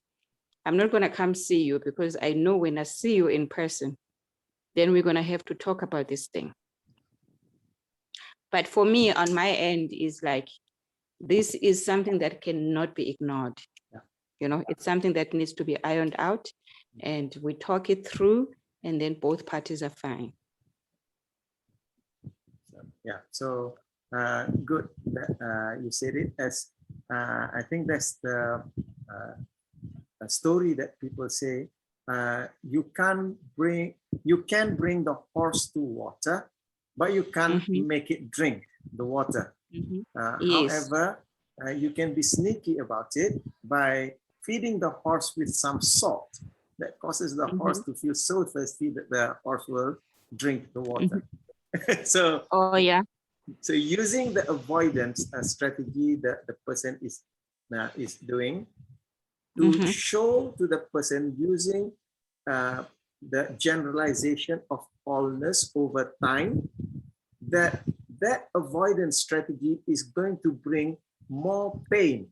I'm not going to come see you because I know when I see you in person, then we're going to have to talk about this thing. But for me, on my end, is like, this is something that cannot be ignored. You know, it's something that needs to be ironed out and we talk it through and then both parties are fine. So good that you said it, as I think that's the story that people say, you can bring the horse to water, but you can't make it drink the water. However, you can be sneaky about it by feeding the horse with some salt that causes the horse to feel so thirsty that the horse will drink the water. So so using the avoidance strategy that the person is doing to show to the person, using the generalization of allness over time, that avoidance strategy is going to bring more pain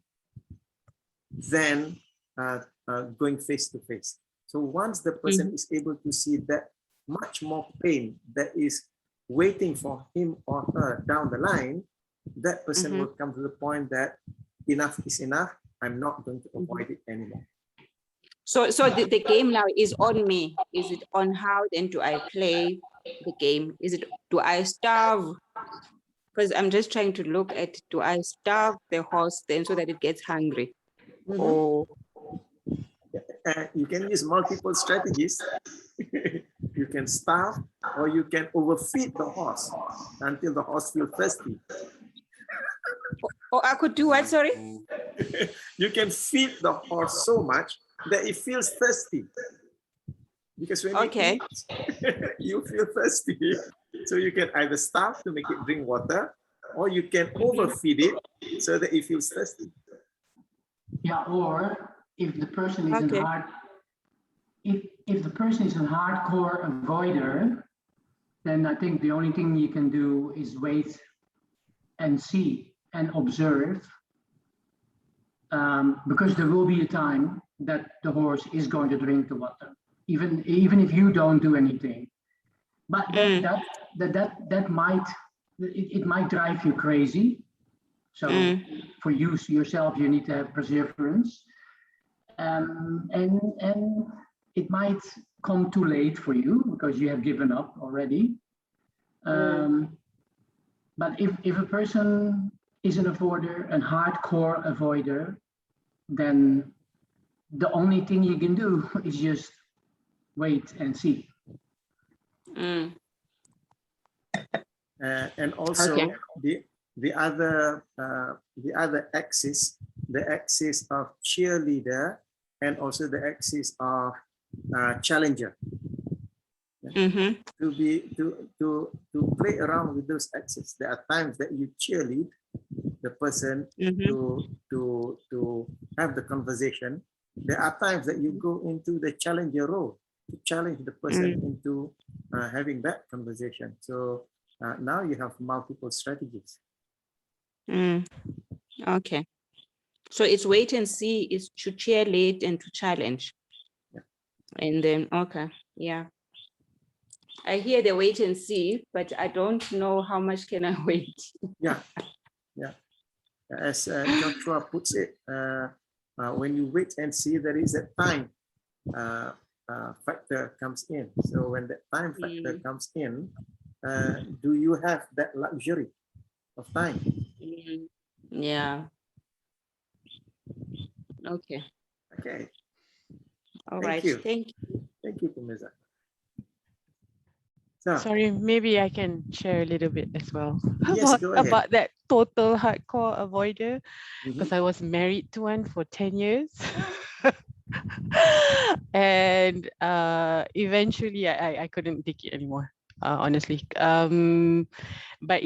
than going face to face. So once the person is able to see that much more pain that is waiting for him or her down the line, that person will come to the point that enough is enough. I'm not going to avoid it anymore. So the game now is on me. Is it on how then do I play the game? Is it, do I starve? Because I'm just trying to look at, do I starve the horse then so that it gets hungry? Or you can use multiple strategies. You can starve, or you can overfeed the horse until the horse feels thirsty. I could do what, sorry? You can feed the horse so much that it feels thirsty. Because when you eat, you feel thirsty. So you can either starve to make it drink water, or you can overfeed it so that it feels thirsty. Yeah, or if the person is in hard if the person is a hardcore avoider, then I think the only thing you can do is wait and see and observe, because there will be a time that the horse is going to drink the water, even if you don't do anything. But that might drive you crazy. So for you yourself, you need to have perseverance, and it might come too late for you because you have given up already. But if a person is an avoider, a hardcore avoider, then the only thing you can do is just wait and see. And also the other axis, the axis of cheerleader, and also the axis of challenger. To play around with those axes. There are times that you cheerlead the person to have the conversation. There are times that you go into the challenger role to challenge the person into having that conversation. So now you have multiple strategies. Okay. So it's wait and see, is to cheerlead and to challenge. And then, okay, yeah. I hear the wait and see, but I don't know how much can I wait. Yeah. As Joshua puts it, when you wait and see, there is a time factor comes in. So when the time factor comes in, do you have that luxury of time? Yeah. Okay. Okay. All right. Thank you. Thank you, Pumiza. So, sorry, maybe I can share a little bit as well about that total hardcore avoider, because I was married to one for 10 years. And eventually I couldn't take it anymore, honestly. But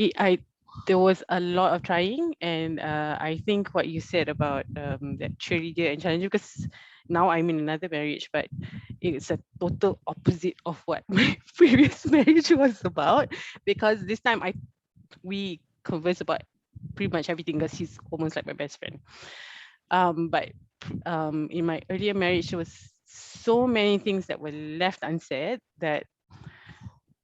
there was a lot of trying, and I think what you said about that cheerleader and challenger, because now I'm in another marriage, but it's a total opposite of what my previous marriage was about, because this time we converse about pretty much everything, because he's almost like my best friend. But in my earlier marriage, there was so many things that were left unsaid that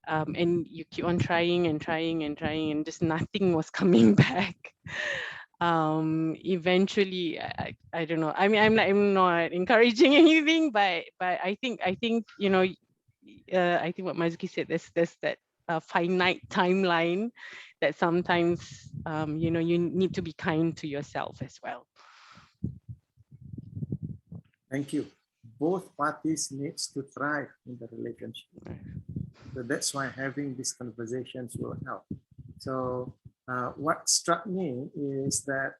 and you keep on trying and just nothing was coming back. Eventually, I don't know. I mean, I'm not encouraging anything, but I think you know, I think what Marzuki said, there's that finite timeline that sometimes you know, you need to be kind to yourself as well. Thank you. Both parties needs to thrive in the relationship. So that's why having these conversations will help. So what struck me is that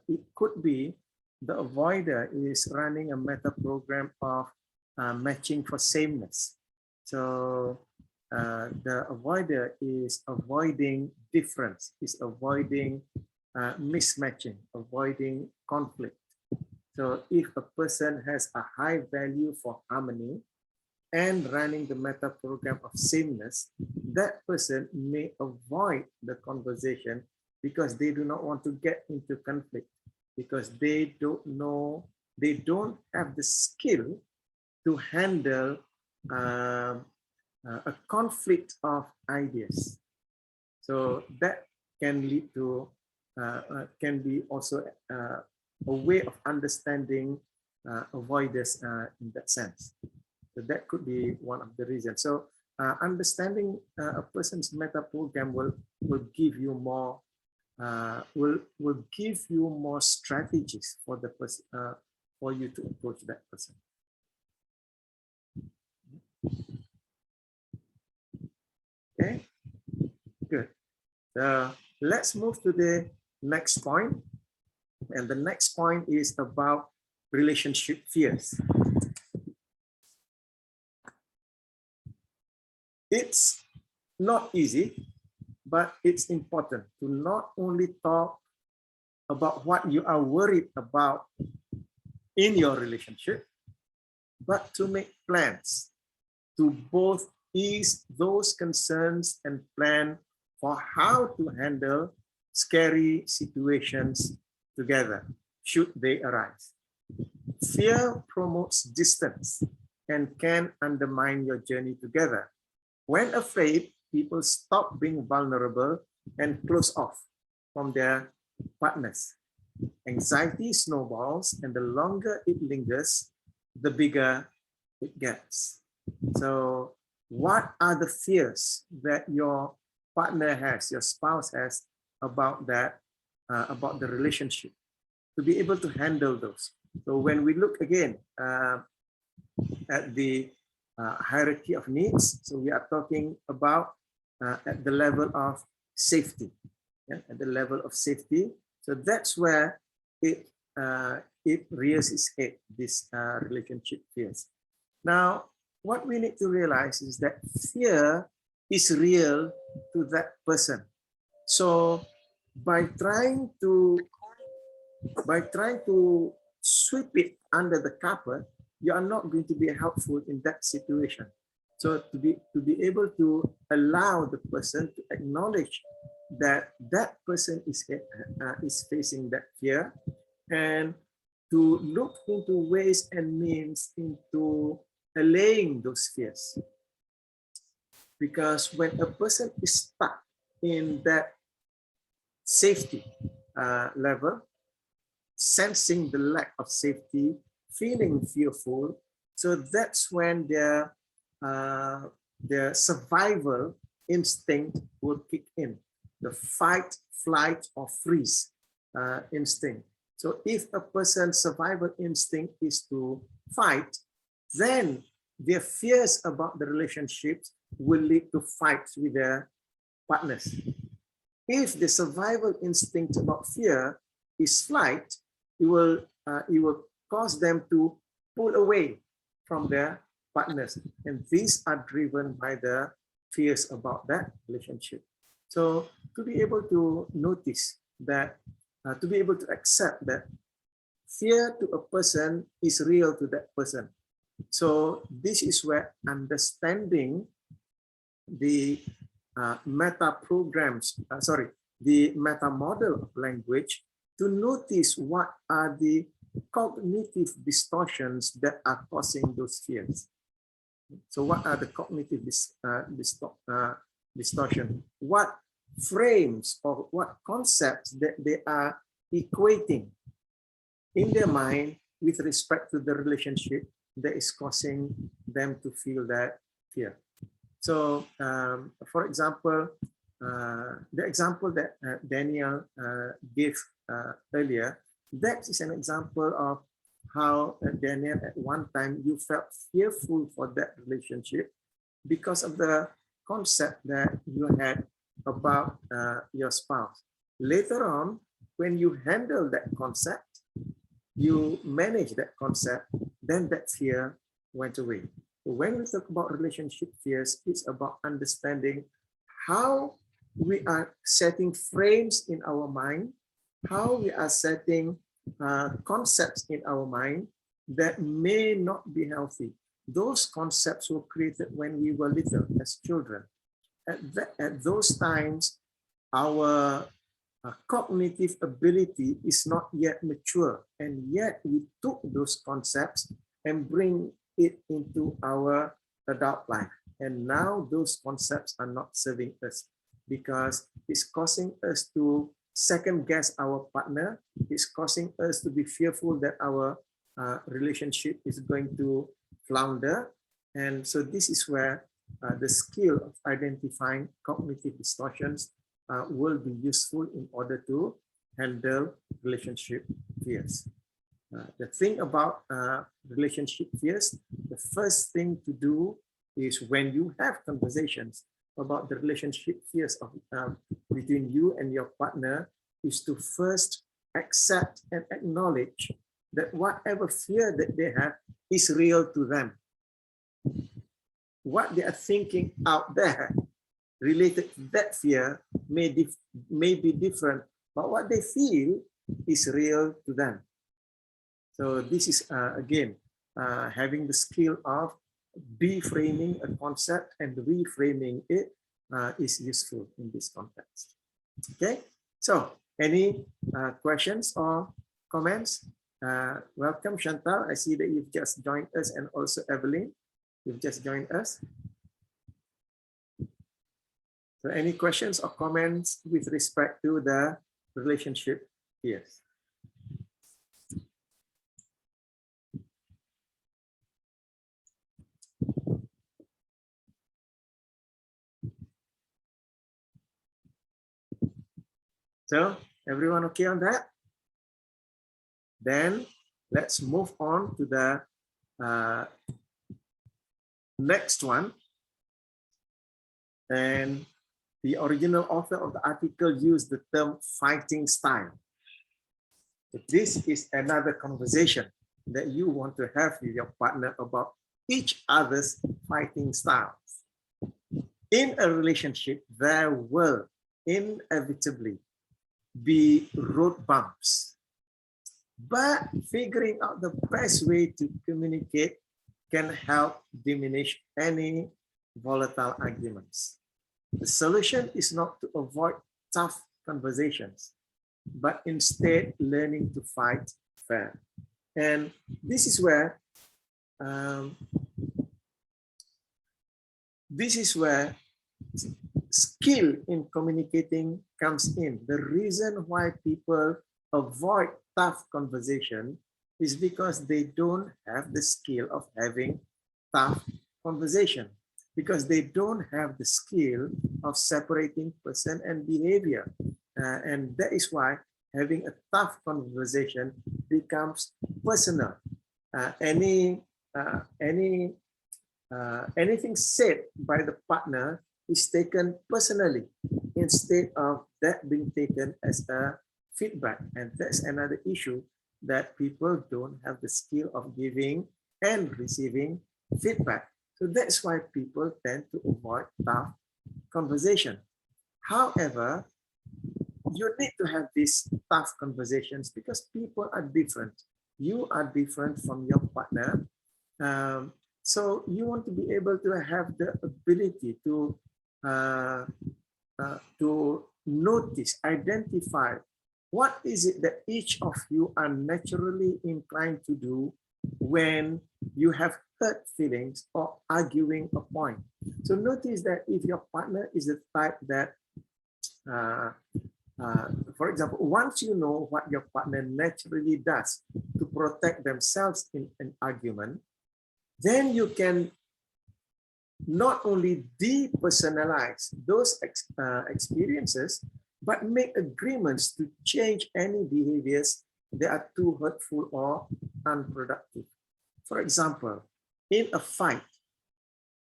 it could be the avoider is running a meta program of matching for sameness. So the avoider is avoiding difference, is avoiding mismatching, avoiding conflict. So if a person has a high value for harmony and running the meta program of sameness, that person may avoid the conversation because they do not want to get into conflict, because they don't know, they don't have the skill to handle a conflict of ideas. So that can lead to, can be also a way of understanding avoiders in that sense. So that could be one of the reasons. So understanding a person's meta program will give you more, will give you more strategies for the person, for you to approach that person. Okay, good. Let's move to the next point. And the next point is about relationship fears. It's not easy, but it's important to not only talk about what you are worried about in your relationship, but to make plans to both ease those concerns and plan for how to handle scary situations together, should they arise. Fear promotes distance and can undermine your journey together. When afraid, people stop being vulnerable and close off from their partners. Anxiety snowballs, and the longer it lingers, the bigger it gets. So what are the fears that your partner has, your spouse has about that, about the relationship, to be able to handle those? So when we look again at the hierarchy of needs, so we are talking about at the level of safety, at the level of safety. So that's where it rears its head, this relationship fears. Now, what we need to realize is that fear is real to that person. So by trying to sweep it under the carpet, you are not going to be helpful in that situation. So to be able to allow the person to acknowledge that that person is facing that fear, and to look into ways and means into allaying those fears. Because when a person is stuck in that safety level, sensing the lack of safety, feeling fearful, so that's when their survival instinct will kick in, the fight, flight, or freeze instinct. So if a person's survival instinct is to fight, then their fears about the relationships will lead to fights with their partners. If the survival instinct about fear is flight, it will cause them to pull away from their partners. And these are driven by the fears about that relationship. So to be able to notice that, to be able to accept that fear to a person is real to that person. So this is where understanding the meta model of language, to notice what are the cognitive distortions that are causing those fears. So what are the cognitive distortion? What frames or what concepts that they are equating in their mind with respect to the relationship that is causing them to feel that fear. So for example, the example that Daniel gave earlier, that is an example of how Daniel, at one time you felt fearful for that relationship because of the concept that you had about your spouse. Later on, when you handle that concept, you manage that concept, then that fear went away. So when we talk about relationship fears, it's about understanding how we are setting frames in our mind, how we are setting concepts in our mind that may not be healthy. Those concepts were created when we were little as children. At those times, our cognitive ability is not yet mature, and yet we took those concepts and bring it into our adult life. And now those concepts are not serving us because it's causing us to second guess our partner. It's causing us to be fearful that our relationship is going to flounder. And so this is where the skill of identifying cognitive distortions will be useful in order to handle relationship fears. The thing about relationship fears, the first thing to do is when you have conversations about the relationship fears of, between you and your partner, is to first accept and acknowledge that whatever fear that they have is real to them. What they are thinking out there related to that fear may be different, but what they feel is real to them. So this is, again, having the skill of deframing a concept and reframing it is useful in this context. Okay, so any questions or comments? Welcome, Chantal. I see that you've just joined us, and also Evelyn, you've just joined us. So any questions or comments with respect to the relationship? Yes. So everyone okay on that? Then let's move on to the next one. And the original author of the article used the term fighting style. But this is another conversation that you want to have with your partner about each other's fighting styles. In a relationship, there will inevitably be road bumps, but figuring out the best way to communicate can help diminish any volatile arguments. The solution is not to avoid tough conversations, but instead learning to fight fair. And this is where skill in communicating comes in. The reason why people avoid tough conversation is because they don't have the skill of having tough conversation, because they don't have the skill of separating person and behavior. And that is why having a tough conversation becomes personal. Anything said by the partner is taken personally instead of that being taken as a feedback. And that's another issue, that people don't have the skill of giving and receiving feedback. So that's why people tend to avoid tough conversation. However, you need to have these tough conversations because people are different. You are different from your partner. So you want to be able to have the ability to notice, identify what is it that each of you are naturally inclined to do when you have hurt feelings or arguing a point. So notice that if your partner is the type that, for example, once you know what your partner naturally does to protect themselves in an argument, then you can not only depersonalize those experiences, but make agreements to change any behaviors that are too hurtful or unproductive. For example, in a fight,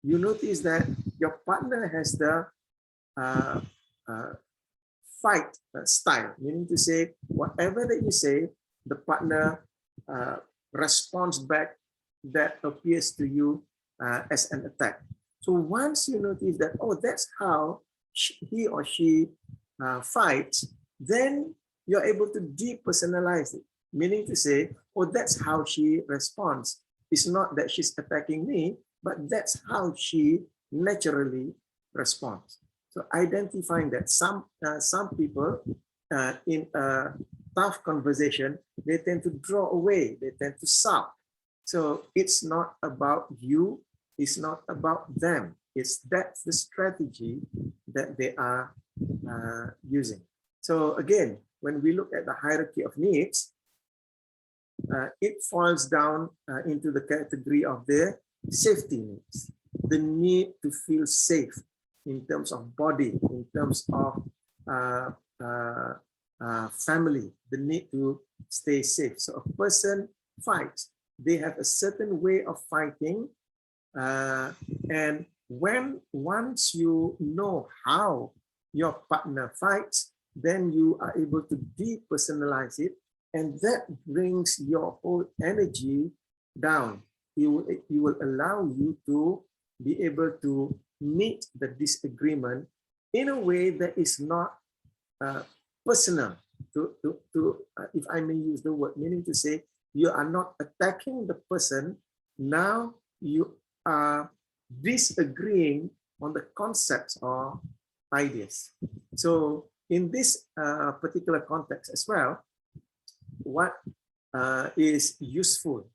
you notice that your partner has the fight style, meaning to say, whatever that you say, the partner responds back that appears to you as an attack. So once you notice that, oh, that's how he or she fights, then you're able to depersonalize it, meaning to say, oh, that's how she responds. It's not that she's attacking me, but that's how she naturally responds. So identifying that some people in a tough conversation, they tend to draw away, they tend to sulk. So it's not about you, it's not about them. That's the strategy that they are using. So again, when we look at the hierarchy of needs, it falls down into the category of the safety needs, the need to feel safe in terms of body, in terms of family, the need to stay safe. So a person fights, they have a certain way of fighting, and once you know how your partner fights, then you are able to depersonalize it, and that brings your whole energy down. It will allow you to be able to meet the disagreement in a way that is not personal, if I may use the word, meaning to say, you are not attacking the person, now you are disagreeing on the concepts or ideas. So in this particular context as well, what is useful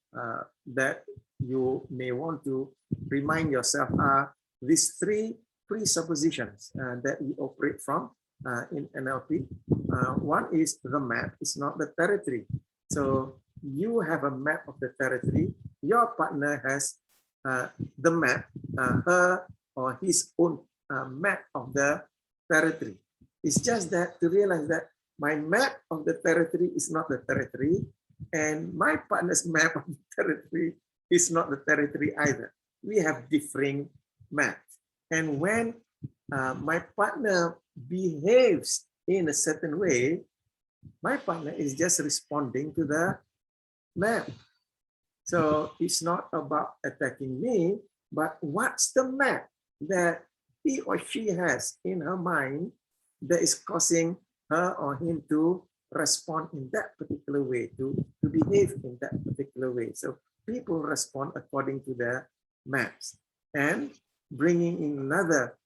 that you may want to remind yourself are these three presuppositions that we operate from in NLP. One is the map is not the territory. So you have a map of the territory. Your partner has the map, her or his own map of the territory. It's just that to realize that my map of the territory is not the territory, and my partner's map of the territory is not the territory either. We have differing maps. And when my partner behaves in a certain way, my partner is just responding to the map. So it's not about attacking me, but what's the map that he or she has in her mind that is causing her or him to respond in that particular way, to behave in that particular way. So people respond according to their maps. And bringing in another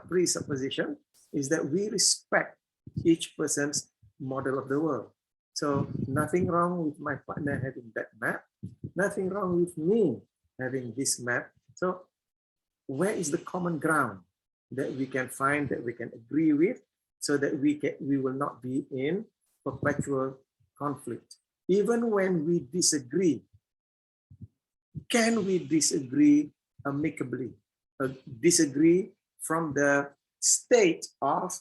presupposition is that we respect each person's model of the world. So nothing wrong with my partner having that map, nothing wrong with me having this map. So where is the common ground that we can find, that we can agree with, so that we will not be in perpetual conflict? Even when we disagree, can we disagree amicably? Disagree from the state of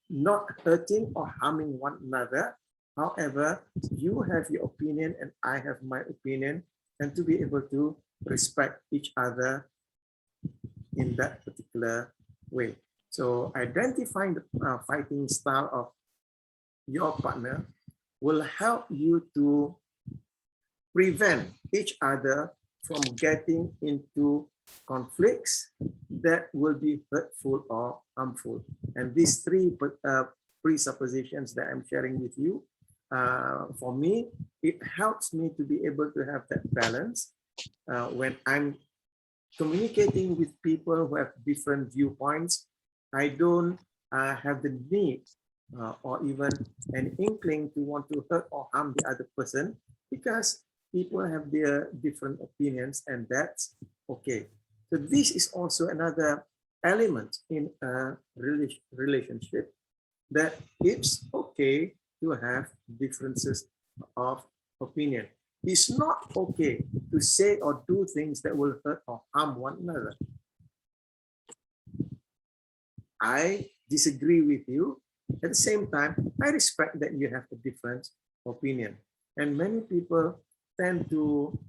not hurting or harming one another. However, you have your opinion and I have my opinion, and to be able to respect each other in that particular way. So identifying the fighting style of your partner will help you to prevent each other from getting into conflicts that will be hurtful or harmful. And these three presuppositions that I'm sharing with you, for me, it helps me to be able to have that balance when I'm communicating with people who have different viewpoints. I don't have the need or even an inkling to want to hurt or harm the other person, because people have their different opinions, and that's okay. So this is also another element in a relationship, that it's okay to have differences of opinion. It's not okay to say or do things that will hurt or harm one another. I disagree with you. At the same time, I respect that you have a different opinion. And many people tend to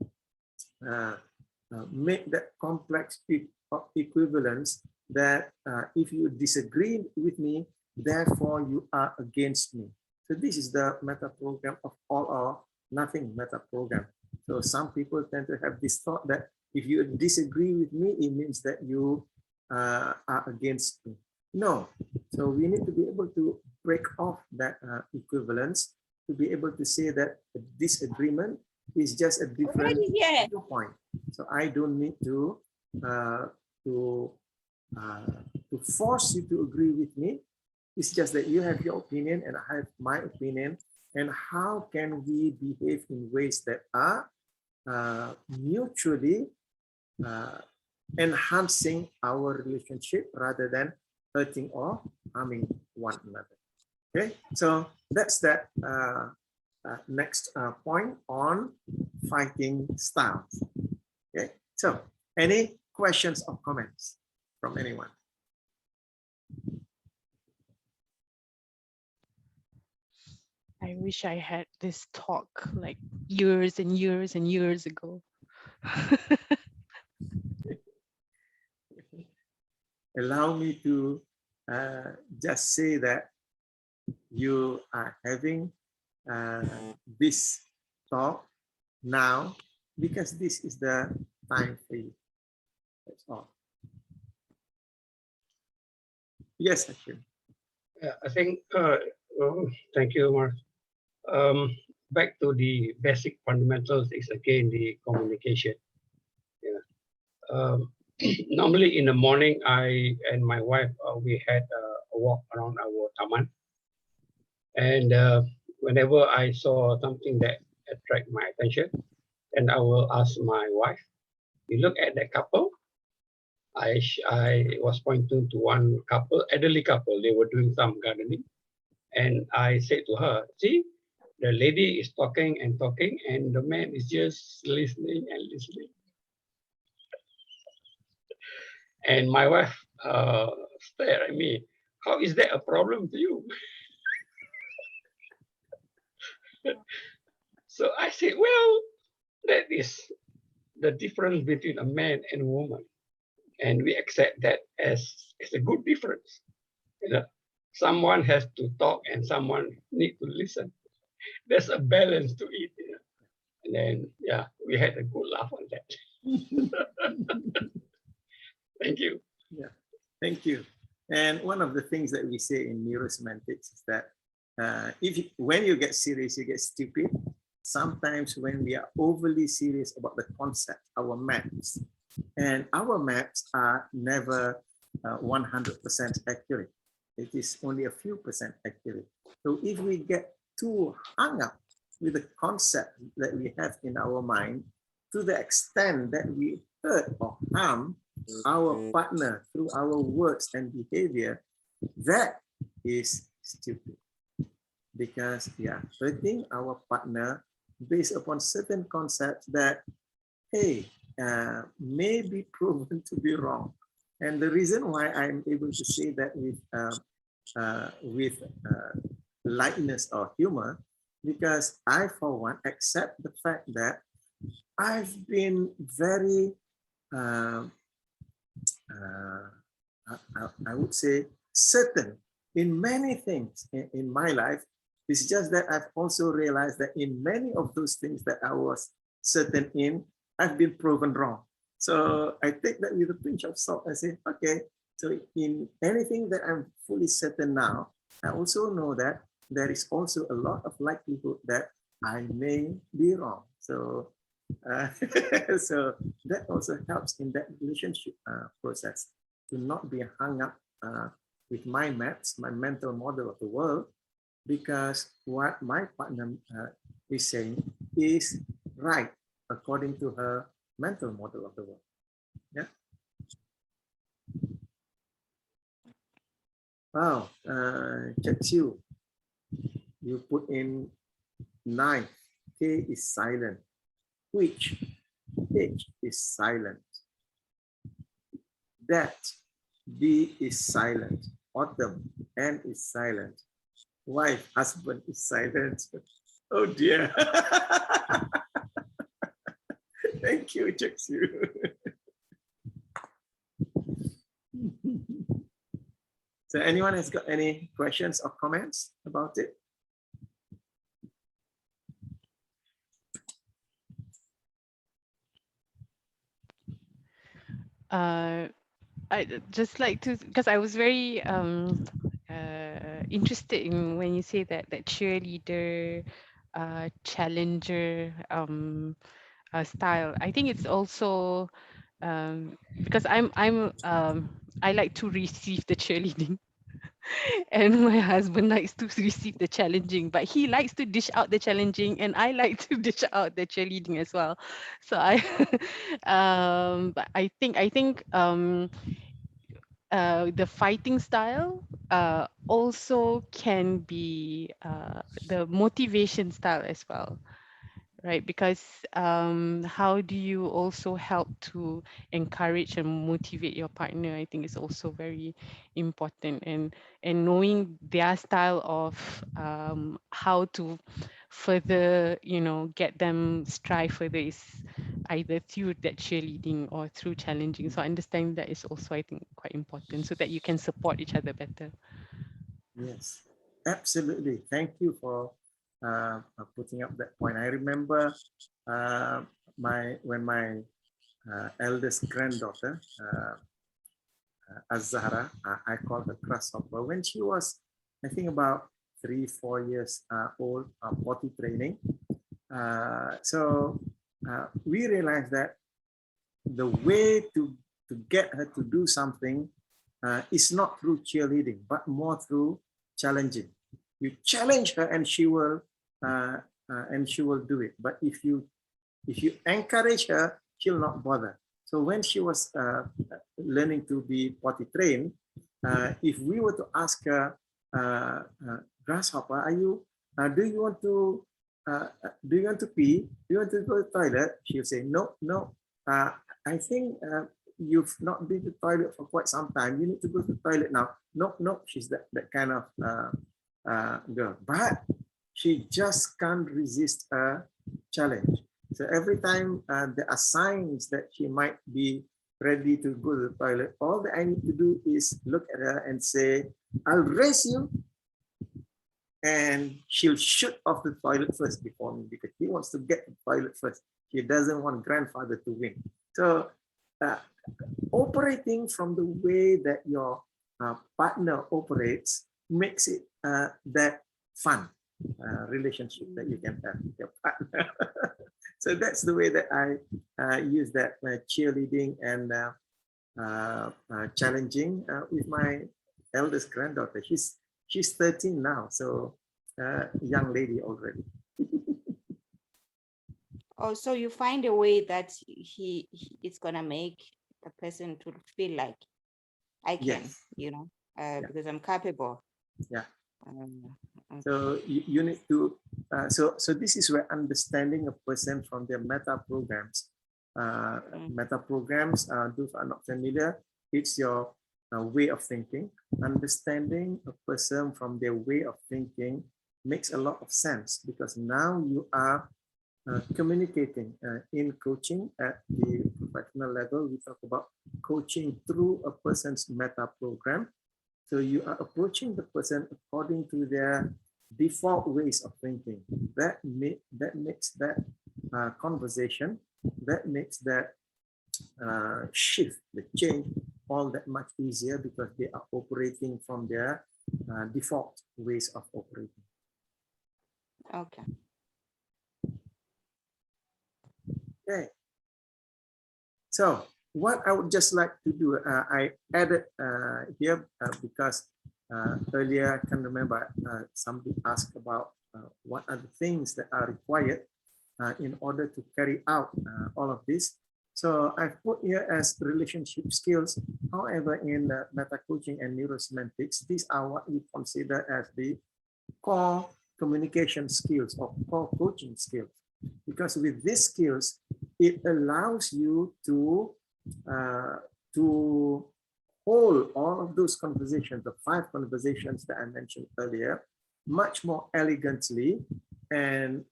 make that complex equivalence that if you disagree with me, therefore you are against me. So this is the meta program of all or nothing meta program. So some people tend to have this thought that if you disagree with me, it means that you are against me. No. So we need to be able to break off that equivalence, to be able to say that a disagreement is just a different viewpoint. So I don't need to force you to agree with me. It's just that you have your opinion and I have my opinion. And how can we behave in ways that are mutually enhancing our relationship rather than hurting or harming one another? Okay, so that's that next point on fighting styles. Okay, so any questions or comments from anyone? I wish I had this talk like years and years and years ago. Allow me to just say that you are having this talk now because this is the time for you. That's all. Yes, Ashwin. Yeah, I think, thank you, Mark. back to the basic fundamentals is again the communication. Yeah. Normally in the morning, I and my wife, we had a walk around our taman. And whenever I saw something that attract my attention, and I will ask my wife, you look at that couple. I was pointing to one couple, elderly couple, they were doing some gardening. And I said to her, see, the lady is talking and talking, and the man is just listening and listening. And my wife stared at me, how is that a problem to you? So I said, well, that is the difference between a man and a woman. And we accept that as a good difference. You know, someone has to talk and someone need to listen. There's a balance to it. You know? And then, yeah, we had a good laugh on that. Thank you. Yeah, thank you. And one of the things that we say in neurosemantics is that when you get serious, you get stupid. Sometimes when we are overly serious about the concept, our maps, and our maps are never 100% accurate. It is only a few percent accurate. So if we get too hung up with the concept that we have in our mind, to the extent that we hurt or harm our partner through our words and behavior, that is stupid. Because hurting our partner based upon certain concepts that, hey, may be proven to be wrong. And the reason why I'm able to say that with lightness or humor, because I, for one, accept the fact that I've been very, I would say, certain in many things in my life. It's just that I've also realized that in many of those things that I was certain in, I've been proven wrong. So I take that with a pinch of salt. I say, okay, so in anything that I'm fully certain now, I also know that there is also a lot of likelihood that I may be wrong. So, so that also helps in that relationship process to not be hung up with my maps, my mental model of the world, because what my partner is saying is right according to her mental model of the world. Yeah. Wow, Cᴏᴜ, you put in 9. K is silent. Which? H is silent. That, B is silent. Autumn, N is silent. Wife, husband is silent. Oh dear. Thank you, Cᴏᴜ. So anyone has got any questions or comments about it? I'd just like to, because I was very interested in when you say that cheerleader, challenger style. I think it's also because I like to receive the cheerleading. And my husband likes to receive the challenging, but he likes to dish out the challenging, and I like to dish out the cheerleading as well. So but I think the fighting style also can be the motivation style as well, right? Because how do you also help to encourage and motivate your partner? I think is also very important, and knowing their style of how to further, get them strive further is either through that cheerleading or through challenging. So understanding that is also, I think, quite important, so that you can support each other better. Yes, absolutely. Thank you for putting up that point. I remember when my eldest granddaughter, Azahra, I call her Grasshopper, when she was, I think, about 3-4 years old potty training. So we realized that the way to get her to do something is not through cheerleading, but more through challenging. You challenge her and she will do it. But if you encourage her, she'll not bother. So when she was learning to be potty trained, if we were to ask her, Grasshopper, do you want to pee? Do you want to go to the toilet? She'll say, no. I think you've not been to the toilet for quite some time. You need to go to the toilet now. No. She's that kind of girl. But she just can't resist a challenge. So every time there are signs that she might be ready to go to the toilet, all that I need to do is look at her and say, I'll race you. And she'll shoot off the toilet first before me because she wants to get to the toilet first. She doesn't want grandfather to win. So operating from the way that your partner operates makes it that fun relationship that you can have with your partner. So that's the way that I use that cheerleading and challenging with my eldest granddaughter. She's 13 now, so young lady already. Oh, so you find a way that it's gonna make the person to feel like I can, Yes. because I'm capable. Yeah. Okay. So you need to. So this is where understanding a person from their meta programs. Meta programs. Those are not familiar. It's your way of thinking. Understanding a person from their way of thinking makes a lot of sense because now you are communicating in coaching at the professional level. We talk about coaching through a person's meta program. So you are approaching the person according to their default ways of thinking. That makes that conversation, that makes that shift, the change, all that much easier because they are operating from their default ways of operating. Okay. Okay. So what I would just like to do, I added here because earlier I can remember somebody asked about what are the things that are required in order to carry out all of this. So I've put here as relationship skills. However, in meta coaching and neurosemantics, these are what we consider as the core communication skills or core coaching skills. Because with these skills, it allows you to hold all of those conversations, the 5 conversations that I mentioned earlier, much more elegantly and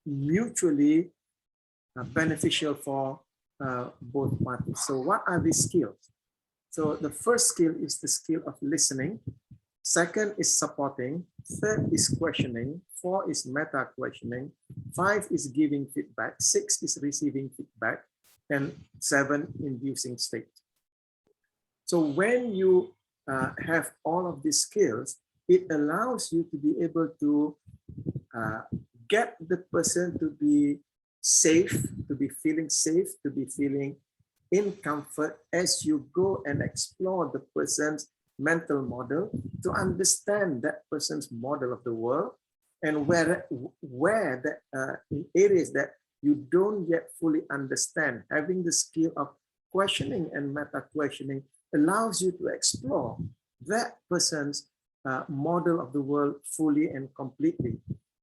mutually beneficial for both parties. So what are these skills? So the first skill is the skill of listening. Second is supporting. Third is questioning. 4 is meta questioning. 5 is giving feedback. 6 is receiving feedback. And 7, inducing state. So when you have all of these skills, it allows you to be able to get the person to be safe, to be feeling safe, to be feeling in comfort as you go and explore the person's mental model, to understand that person's model of the world, and where that in areas that you don't yet fully understand, having the skill of questioning and meta questioning allows you to explore that person's model of the world fully and completely.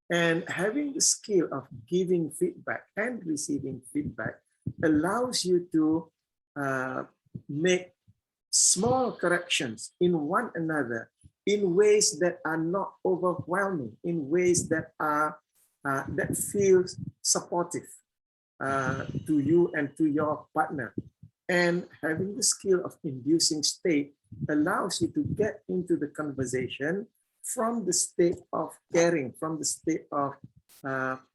And having the skill of giving feedback and receiving feedback allows you to make small corrections in one another in ways that are not overwhelming, in ways that are that feels supportive to you and to your partner. And having the skill of inducing state allows you to get into the conversation from the state of caring, from the state of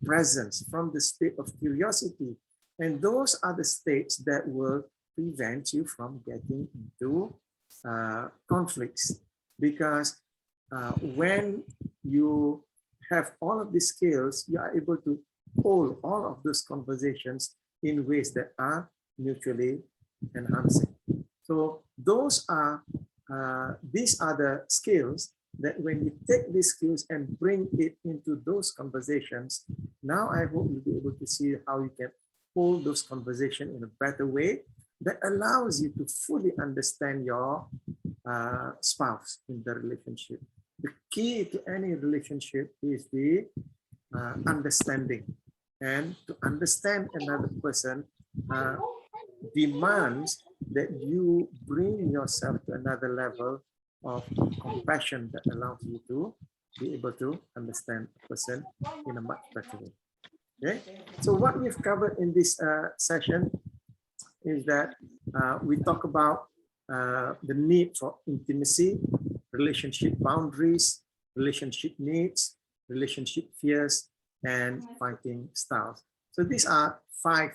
presence, from the state of curiosity. And those are the states that will prevent you from getting into conflicts. Because when you have all of these skills, you are able to hold all of those conversations in ways that are mutually enhancing. So these are the skills that when you take these skills and bring it into those conversations, now I hope you'll be able to see how you can hold those conversations in a better way that allows you to fully understand your spouse in the relationship. The key to any relationship is the understanding, and to understand another person demands that you bring yourself to another level of compassion that allows you to be able to understand a person in a much better way. Okay, so what we've covered in this session is that we talk about the need for intimacy, relationship boundaries, relationship needs, relationship fears, and fighting styles. So these are 5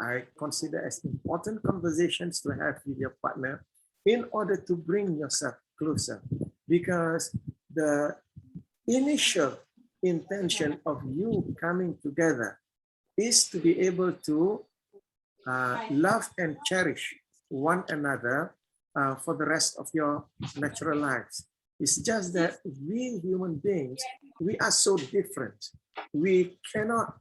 I consider as important conversations to have with your partner in order to bring yourself closer, because the initial intention of you coming together is to be able to love and cherish one another for the rest of your natural lives. It's just that we human beings, we are so different. We cannot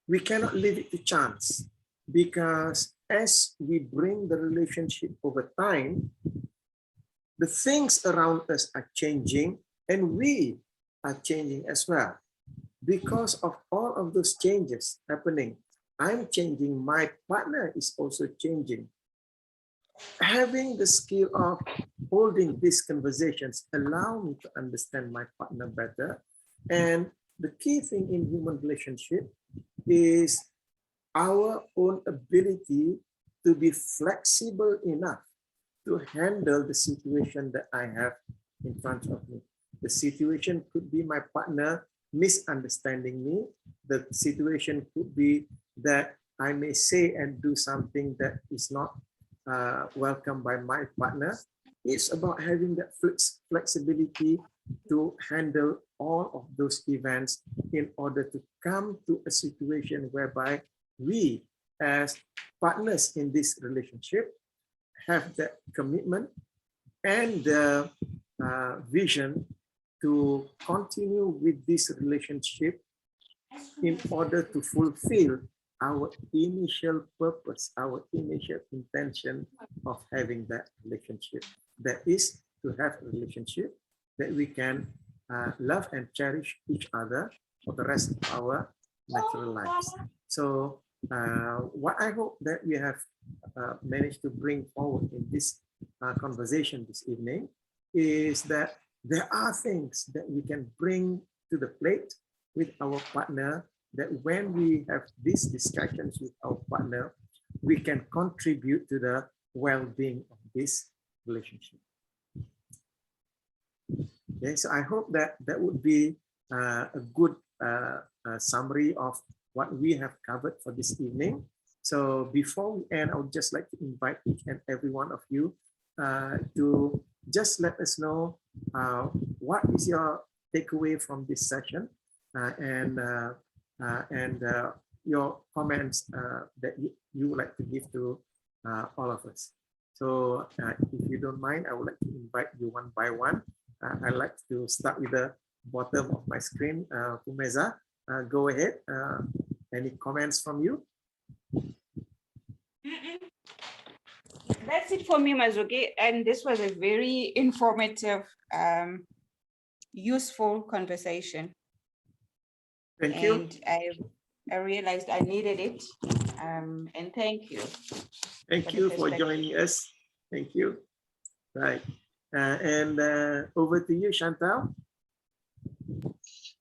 leave it to chance, because as we bring the relationship over time, the things around us are changing and we are changing as well. Because of all of those changes happening, I'm changing, my partner is also changing. Having the skill of holding these conversations allow me to understand my partner better. And the key thing in human relationship is our own ability to be flexible enough to handle the situation that I have in front of me. The situation could be my partner misunderstanding me. The situation could be that I may say and do something that is not welcome by my partner. It's about having that flexibility to handle all of those events in order to come to a situation whereby we as partners in this relationship have that commitment and the vision to continue with this relationship in order to fulfill our initial purpose, our initial intention of having that relationship. That is to have a relationship that we can love and cherish each other for the rest of our natural lives. So what I hope that we have managed to bring forward in this conversation this evening is that there are things that we can bring to the plate with our partner, that when we have these discussions with our partner, we can contribute to the well-being of this relationship. Okay, so I hope that that would be a good summary of what we have covered for this evening. So before we end, I would just like to invite each and every one of you to just let us know what is your takeaway from this session and your comments that you would like to give to all of us. So if you don't mind, I would like to invite you one by one. I'd like to start with the bottom of my screen. Pumeza, go ahead. Any comments from you? That's it for me, Mazuki. And this was a very informative, useful conversation. Thank you. And I realized I needed it. And thank you. Thank you for joining us. Thank you. Right. And over to you, Chantal.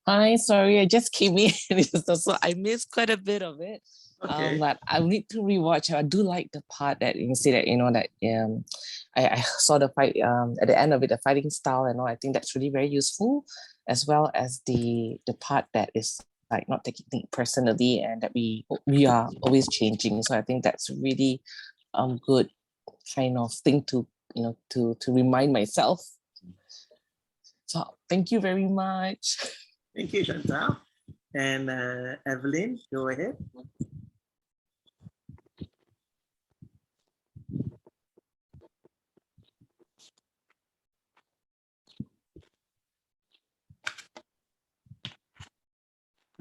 Hi, sorry, I just came in, so I missed quite a bit of it. Okay. But I need to rewatch. I do like the part that you say that, that I saw the fight at the end of it, the fighting style and all. I think that's really very useful, as well as the part that is like not taking it personally and that we are always changing. So I think that's really good kind of thing to to remind myself So thank you very much. Thank you, Chantal. And Evelyn, go ahead.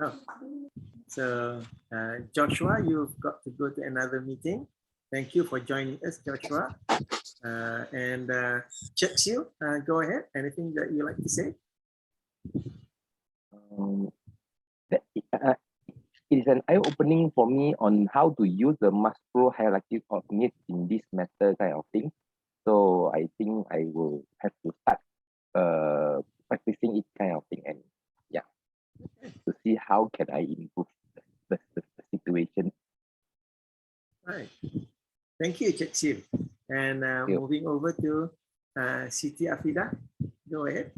Oh. So Joshua, you've got to go to another meeting. Thank you for joining us, Joshua. And Chetsil, go ahead. Anything that you like to say? It is an eye-opening for me on how to use the Maslow hierarchy of needs in this matter kind of thing. So I think I will have to start practicing it kind of thing, and yeah, to see how can I improve the situation. Right. Thank you, Chetsil. And moving over to Siti Afida, go ahead.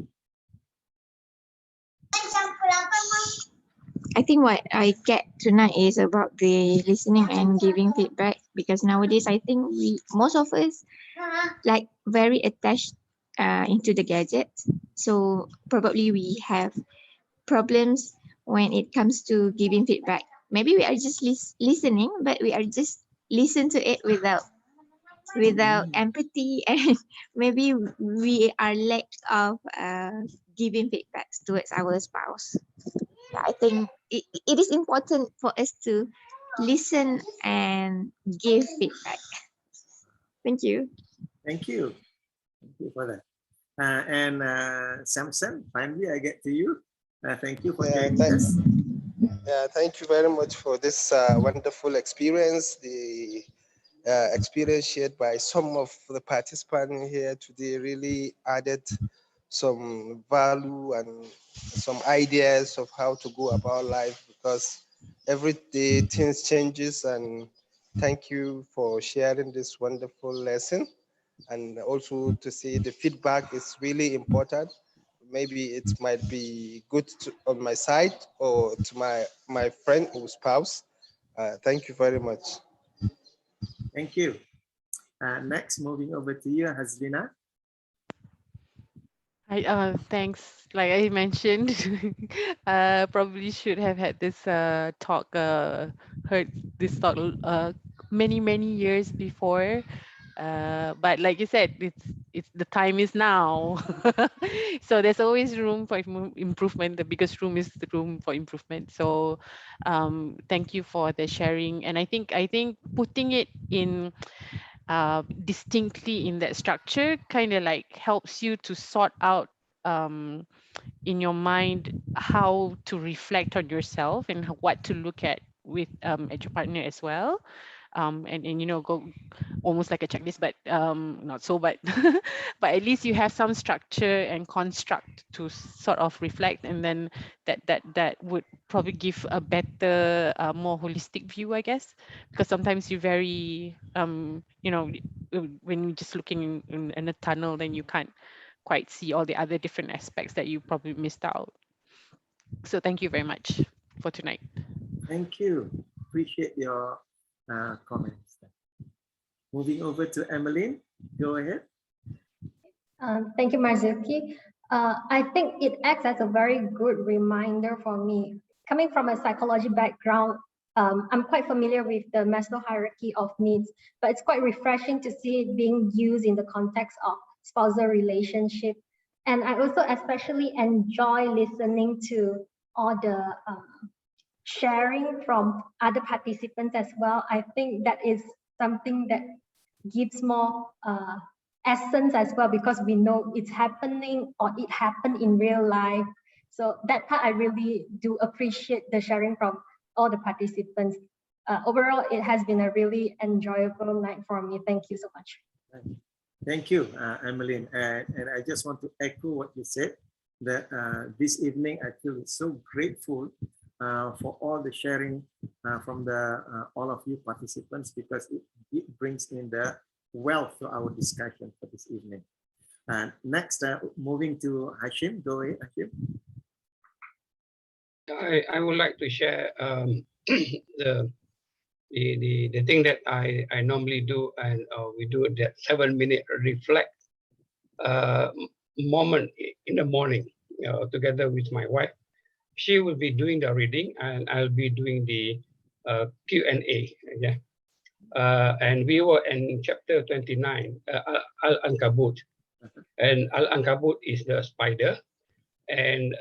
I think what I get tonight is about the listening and giving feedback, because nowadays I think most of us like very attached into the gadgets. So probably we have problems when it comes to giving feedback. Maybe we are just listening, but we are just listen to it without empathy, and maybe we are lack of giving feedbacks towards our spouse. I think it is important for us to listen and give feedback. Thank you. Thank you. Thank you for that. And Samson, finally I get to you. Thank you for joining us. Thank you very much for this wonderful experience. The experience shared by some of the participants here today really added some value and some ideas of how to go about life, because every day things changes. And thank you for sharing this wonderful lesson, and also to say the feedback is really important. Maybe it might be good on my side or to my friend or spouse. Thank you very much. Thank you. Next, moving over to you, Hazlina. Thanks. Like I mentioned, probably should have had this talk, heard this talk many years before. But like you said, it's the time is now. So there's always room for improvement. The biggest room is the room for improvement. So thank you for the sharing. And I think putting it in distinctly in that structure kind of like helps you to sort out in your mind how to reflect on yourself and what to look at with at your partner as well. And you know, go almost like a checklist, but not so, but but at least you have some structure and construct to sort of reflect, and then that would probably give a better, more holistic view, I guess, because sometimes you're very you know, when you're just looking in a tunnel, then you can't quite see all the other different aspects that you probably missed out. So thank you very much for tonight. Thank you. Appreciate your comments. Moving over to Emmeline, go ahead. Thank you, Marzuki. I think it acts as a very good reminder for me. Coming from a psychology background, I'm quite familiar with the Maslow hierarchy of needs, but it's quite refreshing to see it being used in the context of spousal relationship. And I also especially enjoy listening to all the sharing from other participants as well. I think that is something that gives more essence as well, because we know it's happening or it happened in real life. So that part I really do appreciate the sharing from all the participants. Overall, it has been a really enjoyable night for me. Thank you so much. Thank you, Emmeline. And I just want to echo what you said, that this evening I feel so grateful for all the sharing from the all of you participants, because it brings in the wealth to our discussion for this evening. And next, moving to Hashim. Go ahead, Hashim. I would like to share the thing that I normally do, and we do that 7-minute reflect. moment in the morning, together with my wife. She will be doing the reading, and I'll be doing the Q&A. Yeah, and we were in chapter 29, Al-Ankabut, and Al-Ankabut is the spider. And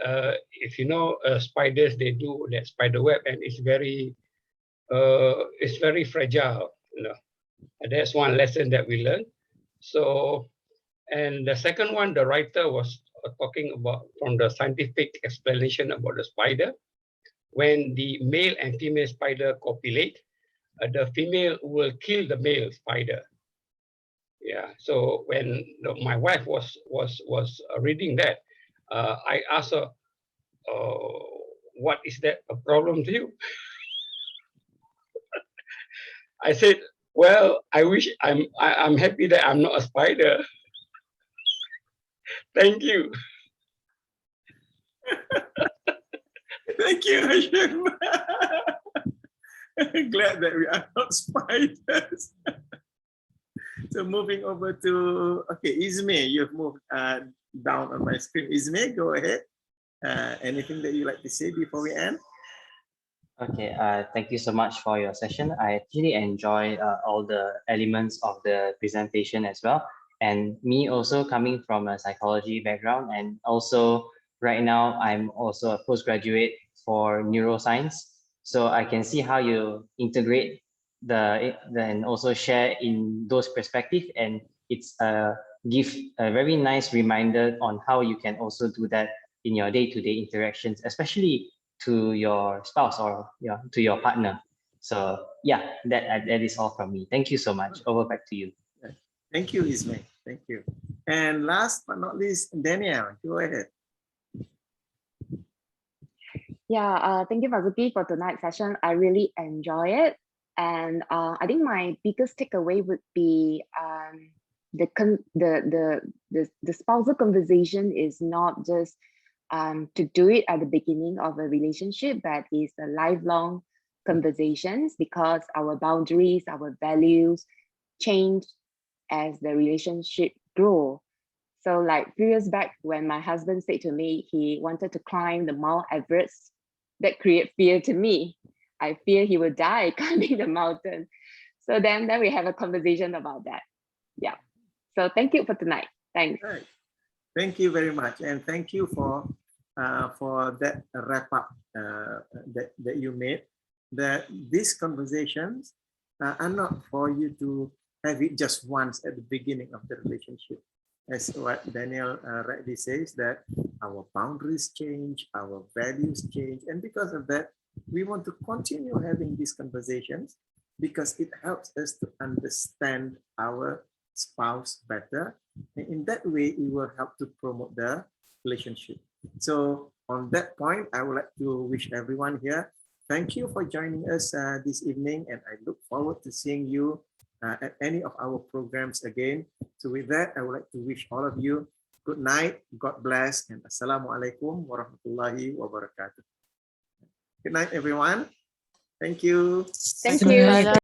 if you know spiders, they do that spider web, and it's very fragile. You know, and that's one lesson that we learned. So, and the second one, the writer was talking about from the scientific explanation about the spider. When the male and female spider copulate, the female will kill the male spider. Yeah. So when my wife was reading that, I asked her, "What is that a problem to you?" I said, "Well, I'm happy that I'm not a spider." Thank you. Thank you, Hashim. Glad that we are not spiders. So moving over to, okay, Ismay, you've moved down on my screen. Ismay, go ahead. Anything that you like to say before we end? Okay, thank you so much for your session. I actually enjoyed all the elements of the presentation as well. And me also coming from a psychology background, and also right now I'm also a postgraduate for neuroscience. So I can see how you integrate and also share in those perspectives, and it's give a very nice reminder on how you can also do that in your day-to-day interactions, especially to your spouse or to your partner. So yeah, that is all from me. Thank you so much. Over back to you. Thank you, Ismay. Thank you. And last but not least, Danielle, go ahead. Yeah, thank you, Marzuki, for tonight's session. I really enjoy it. And I think my biggest takeaway would be the spousal conversation is not just to do it at the beginning of a relationship, but it's a lifelong conversations, because our boundaries, our values change as the relationship grow. So like a few years back, when my husband said to me he wanted to climb the Mount Everest, that created fear to me. I fear he will die climbing the mountain. So then we have a conversation about that. Yeah. So thank you for tonight. Thanks. Right. Thank you very much, and thank you for that wrap up that you made. That these conversations are not for you to have it just once at the beginning of the relationship. As what Daniel rightly says, that our boundaries change, our values change, and because of that, we want to continue having these conversations because it helps us to understand our spouse better. And in that way, it will help to promote the relationship. So on that point, I would like to wish everyone here, thank you for joining us this evening, and I look forward to seeing you at any of our programs again. So with that, I would like to wish all of you good night, God bless, and Assalamualaikum warahmatullahi wabarakatuh. Good night, everyone. Thank you. Thank you.